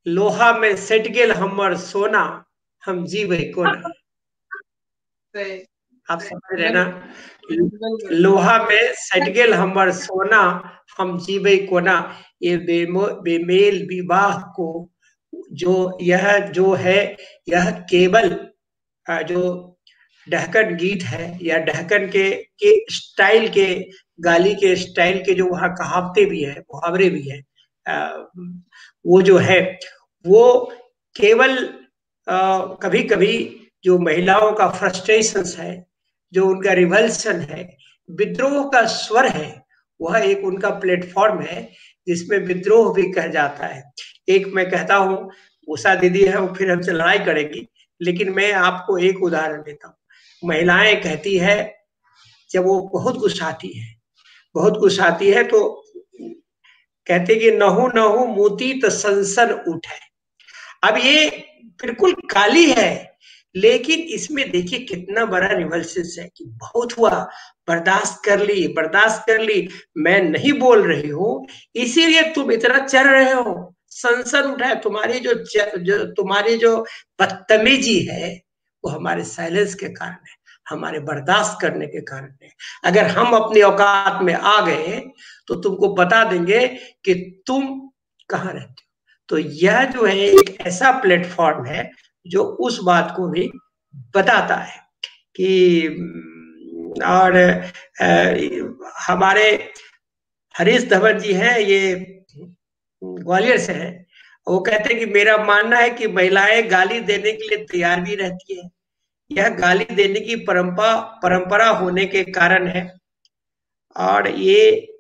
लोहा में सट गेल हमर सोना, हम जीवे कोना। सही। आप समझ रहे ना? बिल्कुल बिल्कुल। लोहा में सट गेल हमर सोना, हम जीवे कोना। ये बेमेल विवाह को, जो यह जो है, यह केवल जो ढहकन गीत है, या ढहकन के स्टाइल के, गाली के स्टाइल के, जो वहाँ कहावतें भी है, मुहावरे भी है, वो जो है, वो केवल कभी कभी जो महिलाओं का फ्रस्ट्रेशन है, जो उनका रिवल्सन है, विद्रोह का स्वर है, वह एक उनका प्लेटफॉर्म है जिसमें विद्रोह भी कह जाता है। एक मैं कहता हूँ, उषा दीदी है, वो फिर हमसे लड़ाई करेगी, लेकिन मैं आपको एक उदाहरण देता हूँ। महिलाएं कहती है, जब वो बहुत गुस्साती है, बहुत गुस्साती है, तो कहते कि नहु नहु मोती तो सनसन उठे। अब ये बिल्कुल काली है, लेकिन इसमें देखिए कितना बड़ा रिवल्सिस है कि बहुत हुआ, बर्दाश्त कर ली, बर्दाश्त कर ली, मैं नहीं बोल रही हूँ, इसीलिए तुम इतना चल रहे हो, सनसन उठा है। तुम्हारी जो बदतमीजी है, वो हमारे साइलेंस के कारण है, हमारे बर्दाश्त करने के कारण है। अगर हम अपनी औकात में आ गए तो तुमको बता देंगे कि तुम कहाँ रहते हो। तो यह जो है एक ऐसा प्लेटफॉर्म है जो उस बात को भी बताता है कि और हमारे हरीश धवन जी हैं, ये ग्वालियर से हैं। वो कहते हैं कि मेरा मानना है कि महिलाएं गाली देने के लिए तैयार भी रहती है, यह गाली देने की परंपरा होने के कारण है। और ये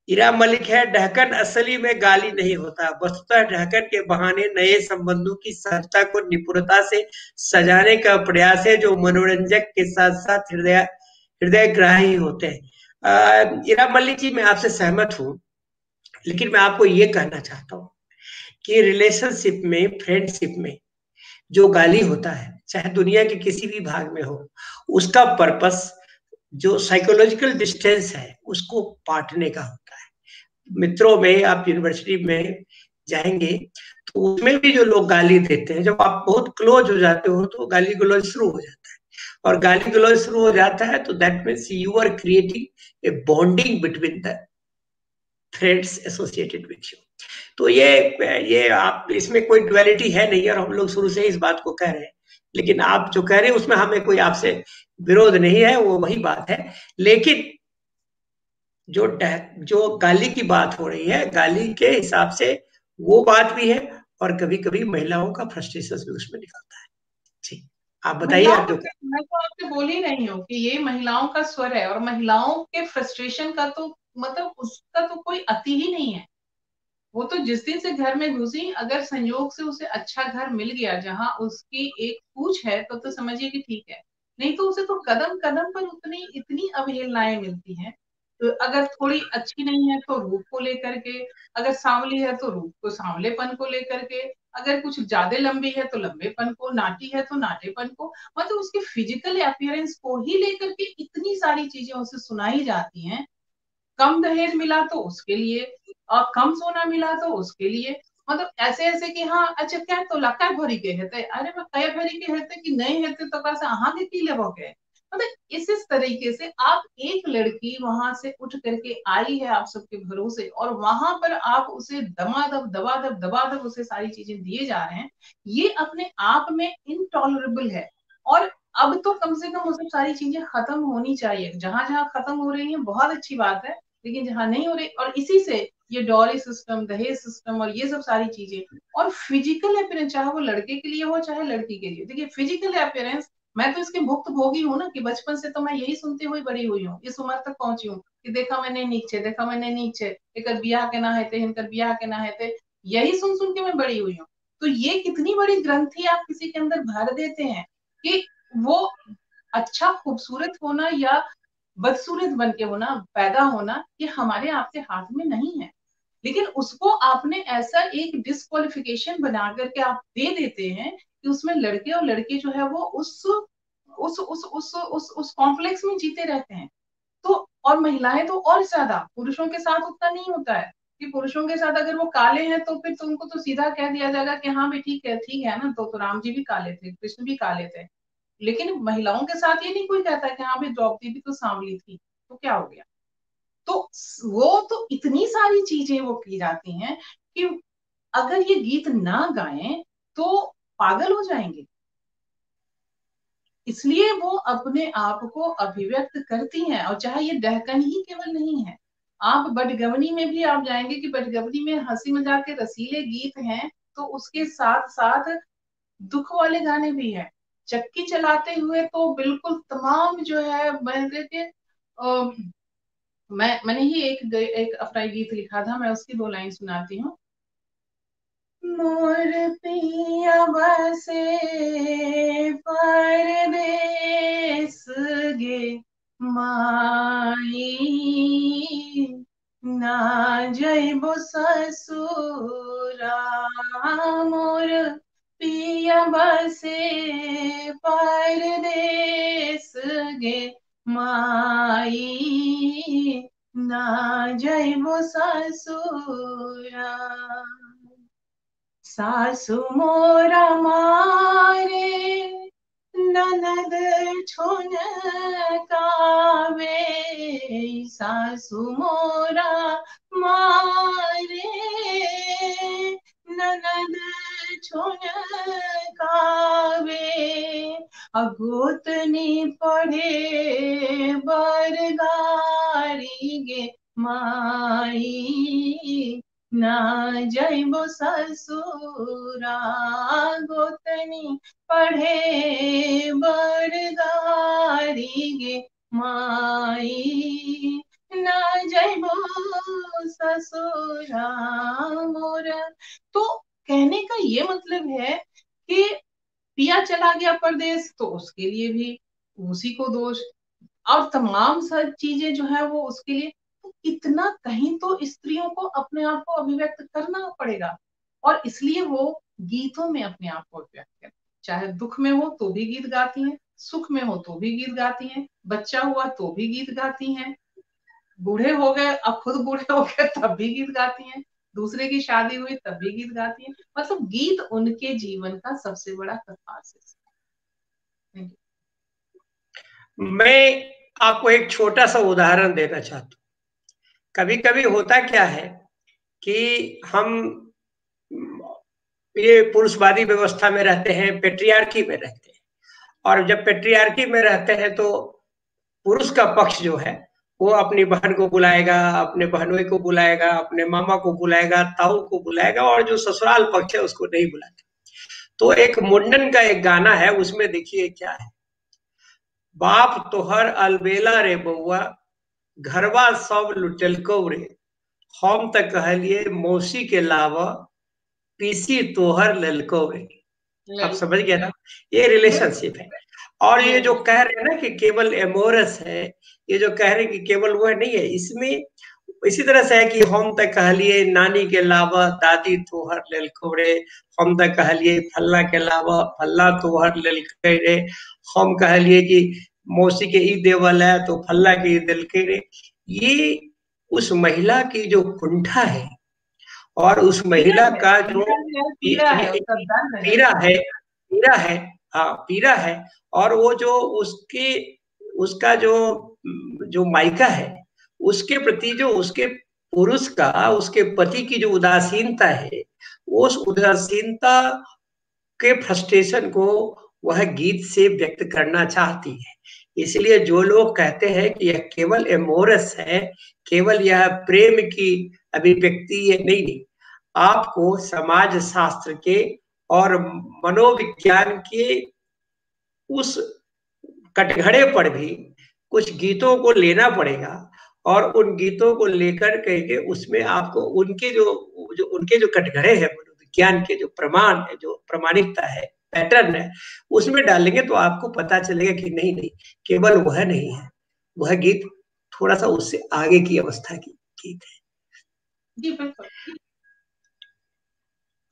इरा मलिक है, ढहकन असली में गाली नहीं होता, वस्तुतः ढहकन के बहाने नए संबंधों की सहजता को निपुणता से सजाने का प्रयास है, जो मनोरंजक के साथ साथ हृदयग्राही होते हैं। इरा मलिक जी, मैं आपसे सहमत हूँ, लेकिन मैं आपको ये कहना चाहता हूँ कि रिलेशनशिप में, फ्रेंडशिप में जो गाली होता है, चाहे दुनिया के किसी भी भाग में हो, उसका पर्पस जो साइकोलॉजिकल डिस्टेंस है उसको पाटने का होता है। मित्रों में, आप यूनिवर्सिटी में जाएंगे तो उसमें भी जो लोग गाली देते हैं, जब आप बहुत क्लोज हो जाते हो तो गाली गलौज शुरू हो जाता है, और गाली गलौज शुरू हो जाता है तो that means you are creating a bonding between the friends associated with you. तो ये आप, इसमें कोई डुअलिटी है नहीं, और हम लोग शुरू से ही इस बात को कह रहे हैं, लेकिन आप जो कह रहे हैं उसमें हमें कोई आपसे विरोध नहीं है, वो वही बात है। लेकिन जो गाली की बात हो रही है, गाली के हिसाब से वो बात भी है, और कभी कभी महिलाओं का फ्रस्ट्रेशन भी उसमें निकलता है। जी, आप बताइए, महिलाओं आप जो का, मैं तो आपसे बोल ही रही हूँ कि ये महिलाओं का स्वर है, और महिलाओं के फ्रस्ट्रेशन का तो मतलब उसका तो कोई अति ही नहीं है। वो तो जिस दिन से घर में घुसी, अगर संयोग से उसे अच्छा घर मिल गया जहां उसकी एक पूछ है, तो समझिए कि ठीक है। नहीं तो उसे तो कदम कदम पर उतनी इतनी अवहेलनाएं मिलती हैं। तो अगर थोड़ी अच्छी नहीं है तो रूप को लेकर के, अगर सांवली है तो रूप को, सांवलेपन को लेकर के, अगर कुछ ज्यादा लंबी है तो लंबेपन को, नाटी है तो नाटेपन को, मतलब उसके फिजिकल अपीयरेंस को ही लेकर के इतनी सारी चीजें उसे सुनाई जाती हैं। कम दहेज मिला तो उसके लिए, और कम सोना मिला तो उसके लिए, मतलब ऐसे ऐसे कि हाँ अच्छा क्या तो लका भरी के हेते, अरे मैं कई भरी के हेते कि नहीं हेते तो कैसे अहाँ के की लेबो के, मतलब इस तरीके से आप, एक लड़की वहां से उठ करके आई है आप सबके भरोसे, और वहां पर आप उसे दमादब दबादब दबादब उसे सारी चीजें दिए जा रहे हैं। ये अपने आप में इनटॉलरेबल है। और अब तो कम से कम वो सब सारी चीजें खत्म होनी चाहिए, जहां जहां खत्म हो रही है बहुत अच्छी बात है, लेकिन जहां नहीं हो रही, और इसी से ये डॉरी सिस्टम, दहेज सिस्टम और ये सब सारी चीजें, और फिजिकल अपीयरेंस, चाहे वो लड़के के लिए हो चाहे लड़की के लिए, देखिए फिजिकल अपीयरेंस, मैं तो इसके भुक्त भोगी हूँ ना, कि बचपन से तो मैं यही सुनती हुई बड़ी हुई हूँ, इस उम्र तक पहुंची हूँ कि देखा मैंने नीचे, देखा मैंने नीचे, एक बियाह के ना है इनकर बियाह के ना है, यही सुन सुन के मैं बड़ी हुई हूँ। तो ये कितनी बड़ी ग्रंथि आप किसी के अंदर भर देते हैं कि वो अच्छा खूबसूरत होना या बदसूरत बन के होना, पैदा होना, ये हमारे आपके हाथ में नहीं है। लेकिन उसको आपने ऐसा एक डिस्क्वालिफिकेशन बना करके आप दे देते हैं कि उसमें लड़के और लड़की जो है वो उस कॉम्प्लेक्स में जीते रहते हैं। तो और महिलाएं तो और ज्यादा, पुरुषों के साथ उतना नहीं होता है कि पुरुषों के साथ अगर वो काले हैं तो फिर तो उनको तो सीधा कह दिया जाएगा कि हाँ भाई ठीक है ना, तो राम जी भी काले थे, कृष्ण भी काले थे। लेकिन महिलाओं के साथ ये नहीं कोई कहता कि हाँ भाई द्रौपदी भी तो सांवली थी, तो क्या हो गया। तो वो तो इतनी सारी चीजें वो की जाती हैं कि अगर ये गीत ना गाएं तो पागल हो जाएंगे। इसलिए वो अपने आप को अभिव्यक्त करती हैं, और चाहे ये दहकन ही केवल नहीं है, आप बटगवनी में भी आप जाएंगे कि बटगवनी में हंसी मजाक के रसीले गीत हैं, तो उसके साथ साथ दुख वाले गाने भी हैं। चक्की चलाते हुए तो बिल्कुल तमाम जो है, मैंने ही एक अपना गीत लिखा था, मैं उसकी दो लाइन सुनाती हूँ। मोर पिया बसे परदेस गे माई, ना जइबो ससुरा, मोर पिया बसे परदेस गे माई, ना जइबो ससुरा, सासु मोरा मारे ननद छोन कावे, सासु मोरा मारे ननद छोन कावे, अगोतनी पढ़े बरगारी गे माई, ना जइबो ससुरा गोतनी पढ़े बरगारी गे माई, ना जइबो ससुरा मोरा। तो कहने का ये मतलब है कि पिया चला गया परदेश तो उसके लिए भी उसी को दोष, और तमाम सब चीजें जो है वो उसके लिए। तो इतना कहीं तो स्त्रियों को अपने आप को अभिव्यक्त करना पड़ेगा, और इसलिए वो गीतों में अपने आप को व्यक्त करती, चाहे दुख में हो तो भी गीत गाती हैं, सुख में हो तो भी गीत गाती हैं, बच्चा हुआ तो भी गीत गाती हैं, बूढ़े हो गए अब खुद बूढ़े हो गए तब भी गीत गाती हैं, दूसरे की शादी हुई तब भी गीत गाती हैं। मतलब गीत उनके जीवन का सबसे बड़ा कथारसिस है। मैं आपको एक छोटा सा उदाहरण देना चाहता हूँ। कभी कभी होता क्या है कि हम ये पुरुषवादी व्यवस्था में रहते हैं, पेट्रियार्की में रहते हैं, और जब पेट्रियार्की में रहते हैं तो पुरुष का पक्ष जो है वो अपनी बहन को बुलाएगा, अपने बहनोई को बुलाएगा, अपने मामा को बुलाएगा, ताऊ को बुलाएगा, और जो ससुराल पक्ष है उसको नहीं बुलाएगा। तो एक मुंडन का एक गाना है, उसमें देखिए क्या है। बाप तोहर अलबेला रे बउआ, घरवा सब लुटेलको रे, हम त कहलिए मौसी के लावा, पीसी तोहर ललको रे। आप समझ गए ना, ये रिलेशनशिप है। और ये जो कह रहे हैं ना कि केवल एमोरस है, ये जो कह रहे हैं कि केवल वह नहीं है, इसमें इसी तरह से है कि हम तक कहलिए नानी के लावा, दादी तोहर ललको रे, हम तक कहलिए फल्ला के लावा, फल्ला तोहर ललके रे, हम कहलिए कि मौसी के ई देवल है तो फल्ला के ई दिलके रे। ये उस महिला की जो कुंठा है, और उस महिला का जो पीड़ा है, उसका दर्द है। पीड़ा है, पीड़ा है, हाँ पीड़ा है। और वो जो उसके उसका जो जो मायका है, उसके प्रति जो उसके पुरुष का, उसके पति की जो उदासीनता है, उस उदासीनता के फ्रस्ट्रेशन को वह गीत से व्यक्त करना चाहती है। इसलिए जो लोग कहते हैं कि यह केवल एमोरस है, केवल यह प्रेम की अभिव्यक्ति है, नहीं नहीं, आपको समाज शास्त्र के और मनोविज्ञान के उस कटघरे पर भी कुछ गीतों को लेना पड़ेगा, और उन गीतों को लेकर के उसमें आपको उनके जो उनके जो कटघरे हैं, मनोविज्ञान के जो प्रमाण है, जो प्रमाणिकता है, पैटर्न है, उसमें डालेंगे तो आपको पता चलेगा कि नहीं नहीं, केवल वह नहीं है, वह गीत थोड़ा सा उससे आगे की अवस्था की गीत है। जी बिल्कुल।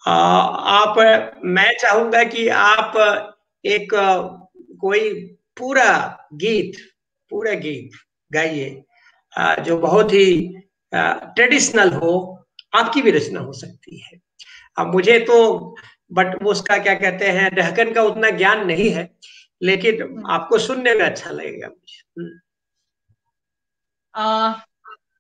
आप, मैं चाहूंगा कि आप एक कोई पूरा गीत, पूरा गीत गाइए, जो बहुत ही ट्रेडिशनल हो। आपकी भी रचना हो सकती है। अब मुझे तो बट उसका क्या कहते हैं, ढहकन का उतना ज्ञान नहीं है, लेकिन आपको सुनने में अच्छा लगेगा मुझे।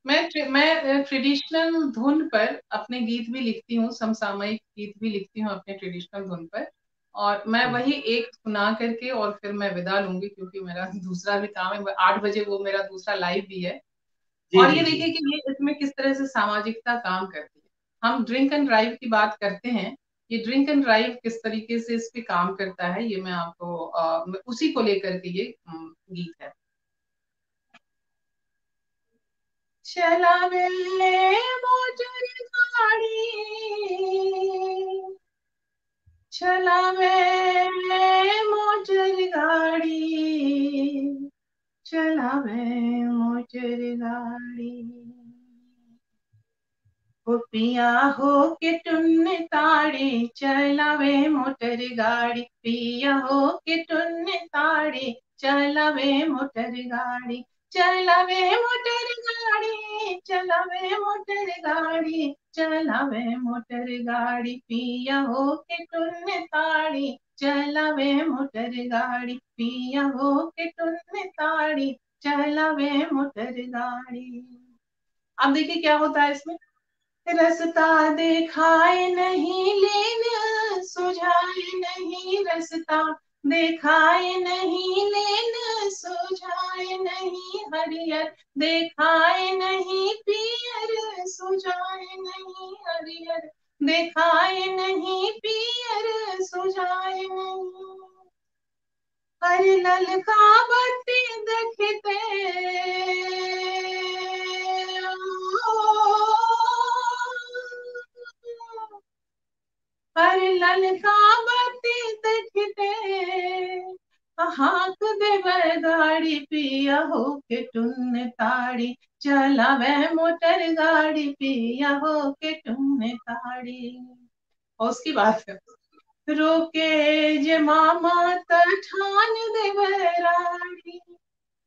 मैं ट्रेडिशनल धुन पर अपने गीत भी लिखती हूँ, समसामयिक गीत भी लिखती हूँ अपने ट्रेडिशनल धुन पर, और मैं वही एक सुना करके और फिर मैं विदा लूंगी, क्योंकि मेरा दूसरा भी काम है। 8 बजे वो मेरा दूसरा लाइव भी है। जी और जी ये जी। देखिए कि ये इसमें किस तरह से सामाजिकता काम करती है। हम ड्रिंक एंड ड्राइव की बात करते हैं, ये ड्रिंक एंड ड्राइव किस तरीके से इस पे काम करता है, ये मैं आपको उसी को लेकर के ये गीत है। चलावे मोटर गाड़ी, चलावे मोटर गाड़ी, चलावे मोटर गाड़ी, हो पिया हो के टुन्न ताड़ी, चलावे मोटर गाड़ी, पिया हो के टुन्न ताड़ी, चलावे मोटर गाड़ी, चलावे मोटर गाड़ी, चलावे मोटर गाड़ी, चलावे मोटर गाड़ी, पिया हो के टुन्न ताड़ी, चलावे मोटर गाड़ी, पिया हो के टुन्न ताड़ी, चलावे मोटर गाड़ी। अब देखिए क्या होता है इसमें। रास्ता दिखाए नहीं, लेन सुझाए नहीं, रास्ता देखाए नहीं लेन सुझाए नहीं हरियर, देखाए नहीं पियर सुझाए नहीं हरियर, देखाए नहीं पियर सुझाए नहीं। हर ललका बत्ती देखते हर ललका बत्ती देखते हाक देवे गाड़ी पिया हो के टुन ताड़ी, चलावे मोटर गाड़ी पिया हो के टुन ताड़ी। और उसकी बात है, रोके जे मामा ठान देवे राड़ी।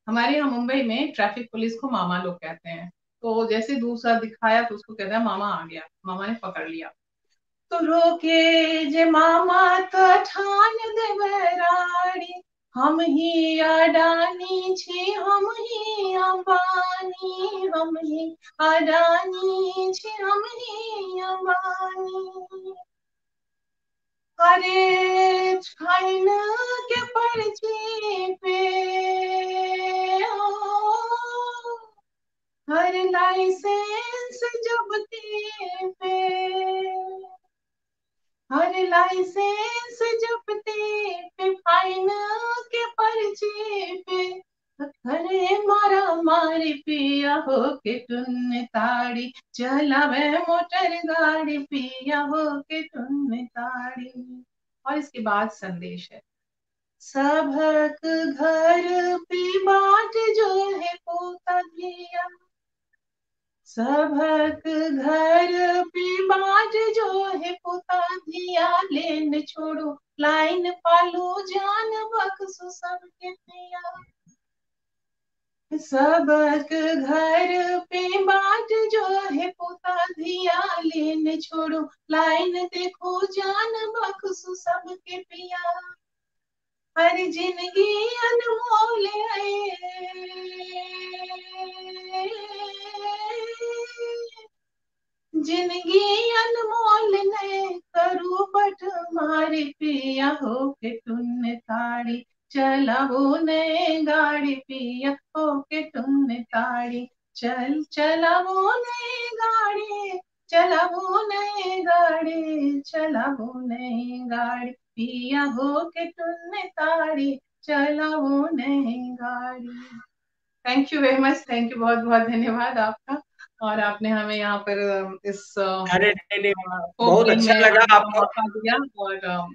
हमारे यहाँ मुंबई में ट्रैफिक पुलिस को मामा लोग कहते हैं। तो जैसे दूसरा दिखाया तो उसको कहता है मामा आ गया, मामा ने पकड़ लिया। तो रोके जे मामा ठान देवे राड़ी, हम ही अडानी छी हम ही अंबानी, हम ही अडानी छी हम ही अंबानी। अरे फाइन के पर्ची पे हर लाइसेंस जब्ती पे, हर लाइसेंस जब्ती पे फाइन के पर्ची पे, अरे मारा मारी पिया हो के टुन ताड़ी, चलावे मोटर गाड़ी पिया हो के टुन ताड़ी। और इसके बाद संदेश है, सभक घर पे बाट जो है पोता दिया, सभक घर पे बाट जो है पोता दिया, लेन छोड़ो लाइन पालो जान बख्शो सबके पिया। सबक घर पे बाट जो है पोता दिया, लेन छोड़ो लाइन देखो जान बख्शो सबके पिया। हर जिंदगी अनमोल है, जिंदगी अनमोल ने करू बट मारे पिया हो के टुन ताड़ी, चलावो ने गाड़ी पिया हो के टुन ताड़ी, चलावो ने गाड़ी, चलावो ने गाड़ी, चलावो ने गाड़ी पिया हो के टुन ताड़ी, चलावो ने गाड़ी। Thank you very much, thank you, बहुत बहुत धन्यवाद आपका। और आपने हमें यहाँ पर इस अरे नहीं, फोक बहुत गेम अच्छा में लगा आने का आपको। मौका दिया। और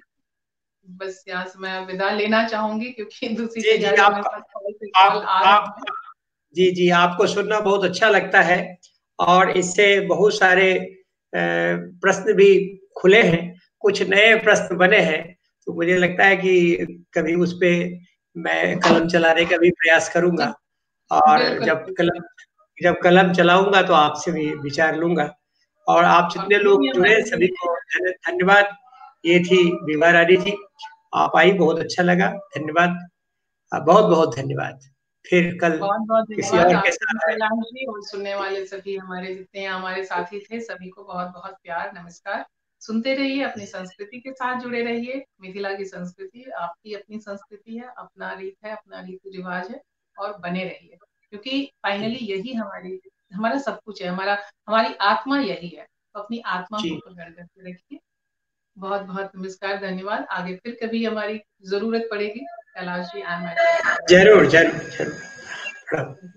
बस यहाँ से मैं विदा लेना चाहूंगी क्योंकि दूसरी जी जी, तैयारियों में आप कॉल से कॉल आ रहे आप हैं। जी जी, आपको सुनना बहुत अच्छा लगता है और इससे बहुत सारे प्रश्न भी खुले हैं, कुछ नए प्रश्न बने हैं। तो मुझे लगता है कि कभी उस पे मैं कलम चलाने का भी प्रयास करूंगा, जी और बिल्कुल। जब कलम चलाऊंगा तो आपसे भी विचार लूंगा। और आप और जितने लोग प्रीमियम जुड़े वाले सभी को धन्यवाद। ये थी विभा रानी जी, आप आई, बहुत अच्छा लगा, धन्यवाद, बहुत बहुत धन्यवाद। फिर कल बहुत बहुत किसी धन्यवाद और के आपको भी साथ आए। कल्याण जी, और सुनने वाले सभी हमारे जितने हमारे साथी थे सभी को बहुत बहुत प्यार नमस्कार। सुनते रहिए, अपनी संस्कृति के साथ जुड़े रहिए। मिथिला की संस्कृति आपकी अपनी संस्कृति है, अपना रीत है, अपना रीति रिवाज है, और बने रहिए क्योंकि फाइनली यही हमारी हमारा सब कुछ है, हमारी आत्मा यही है। तो अपनी आत्मा को जी, पकड़ करके रखिए। बहुत बहुत नमस्कार, धन्यवाद। आगे फिर कभी हमारी जरूरत पड़ेगी Kailash ji, I am at your जरूर जरूर जरूर।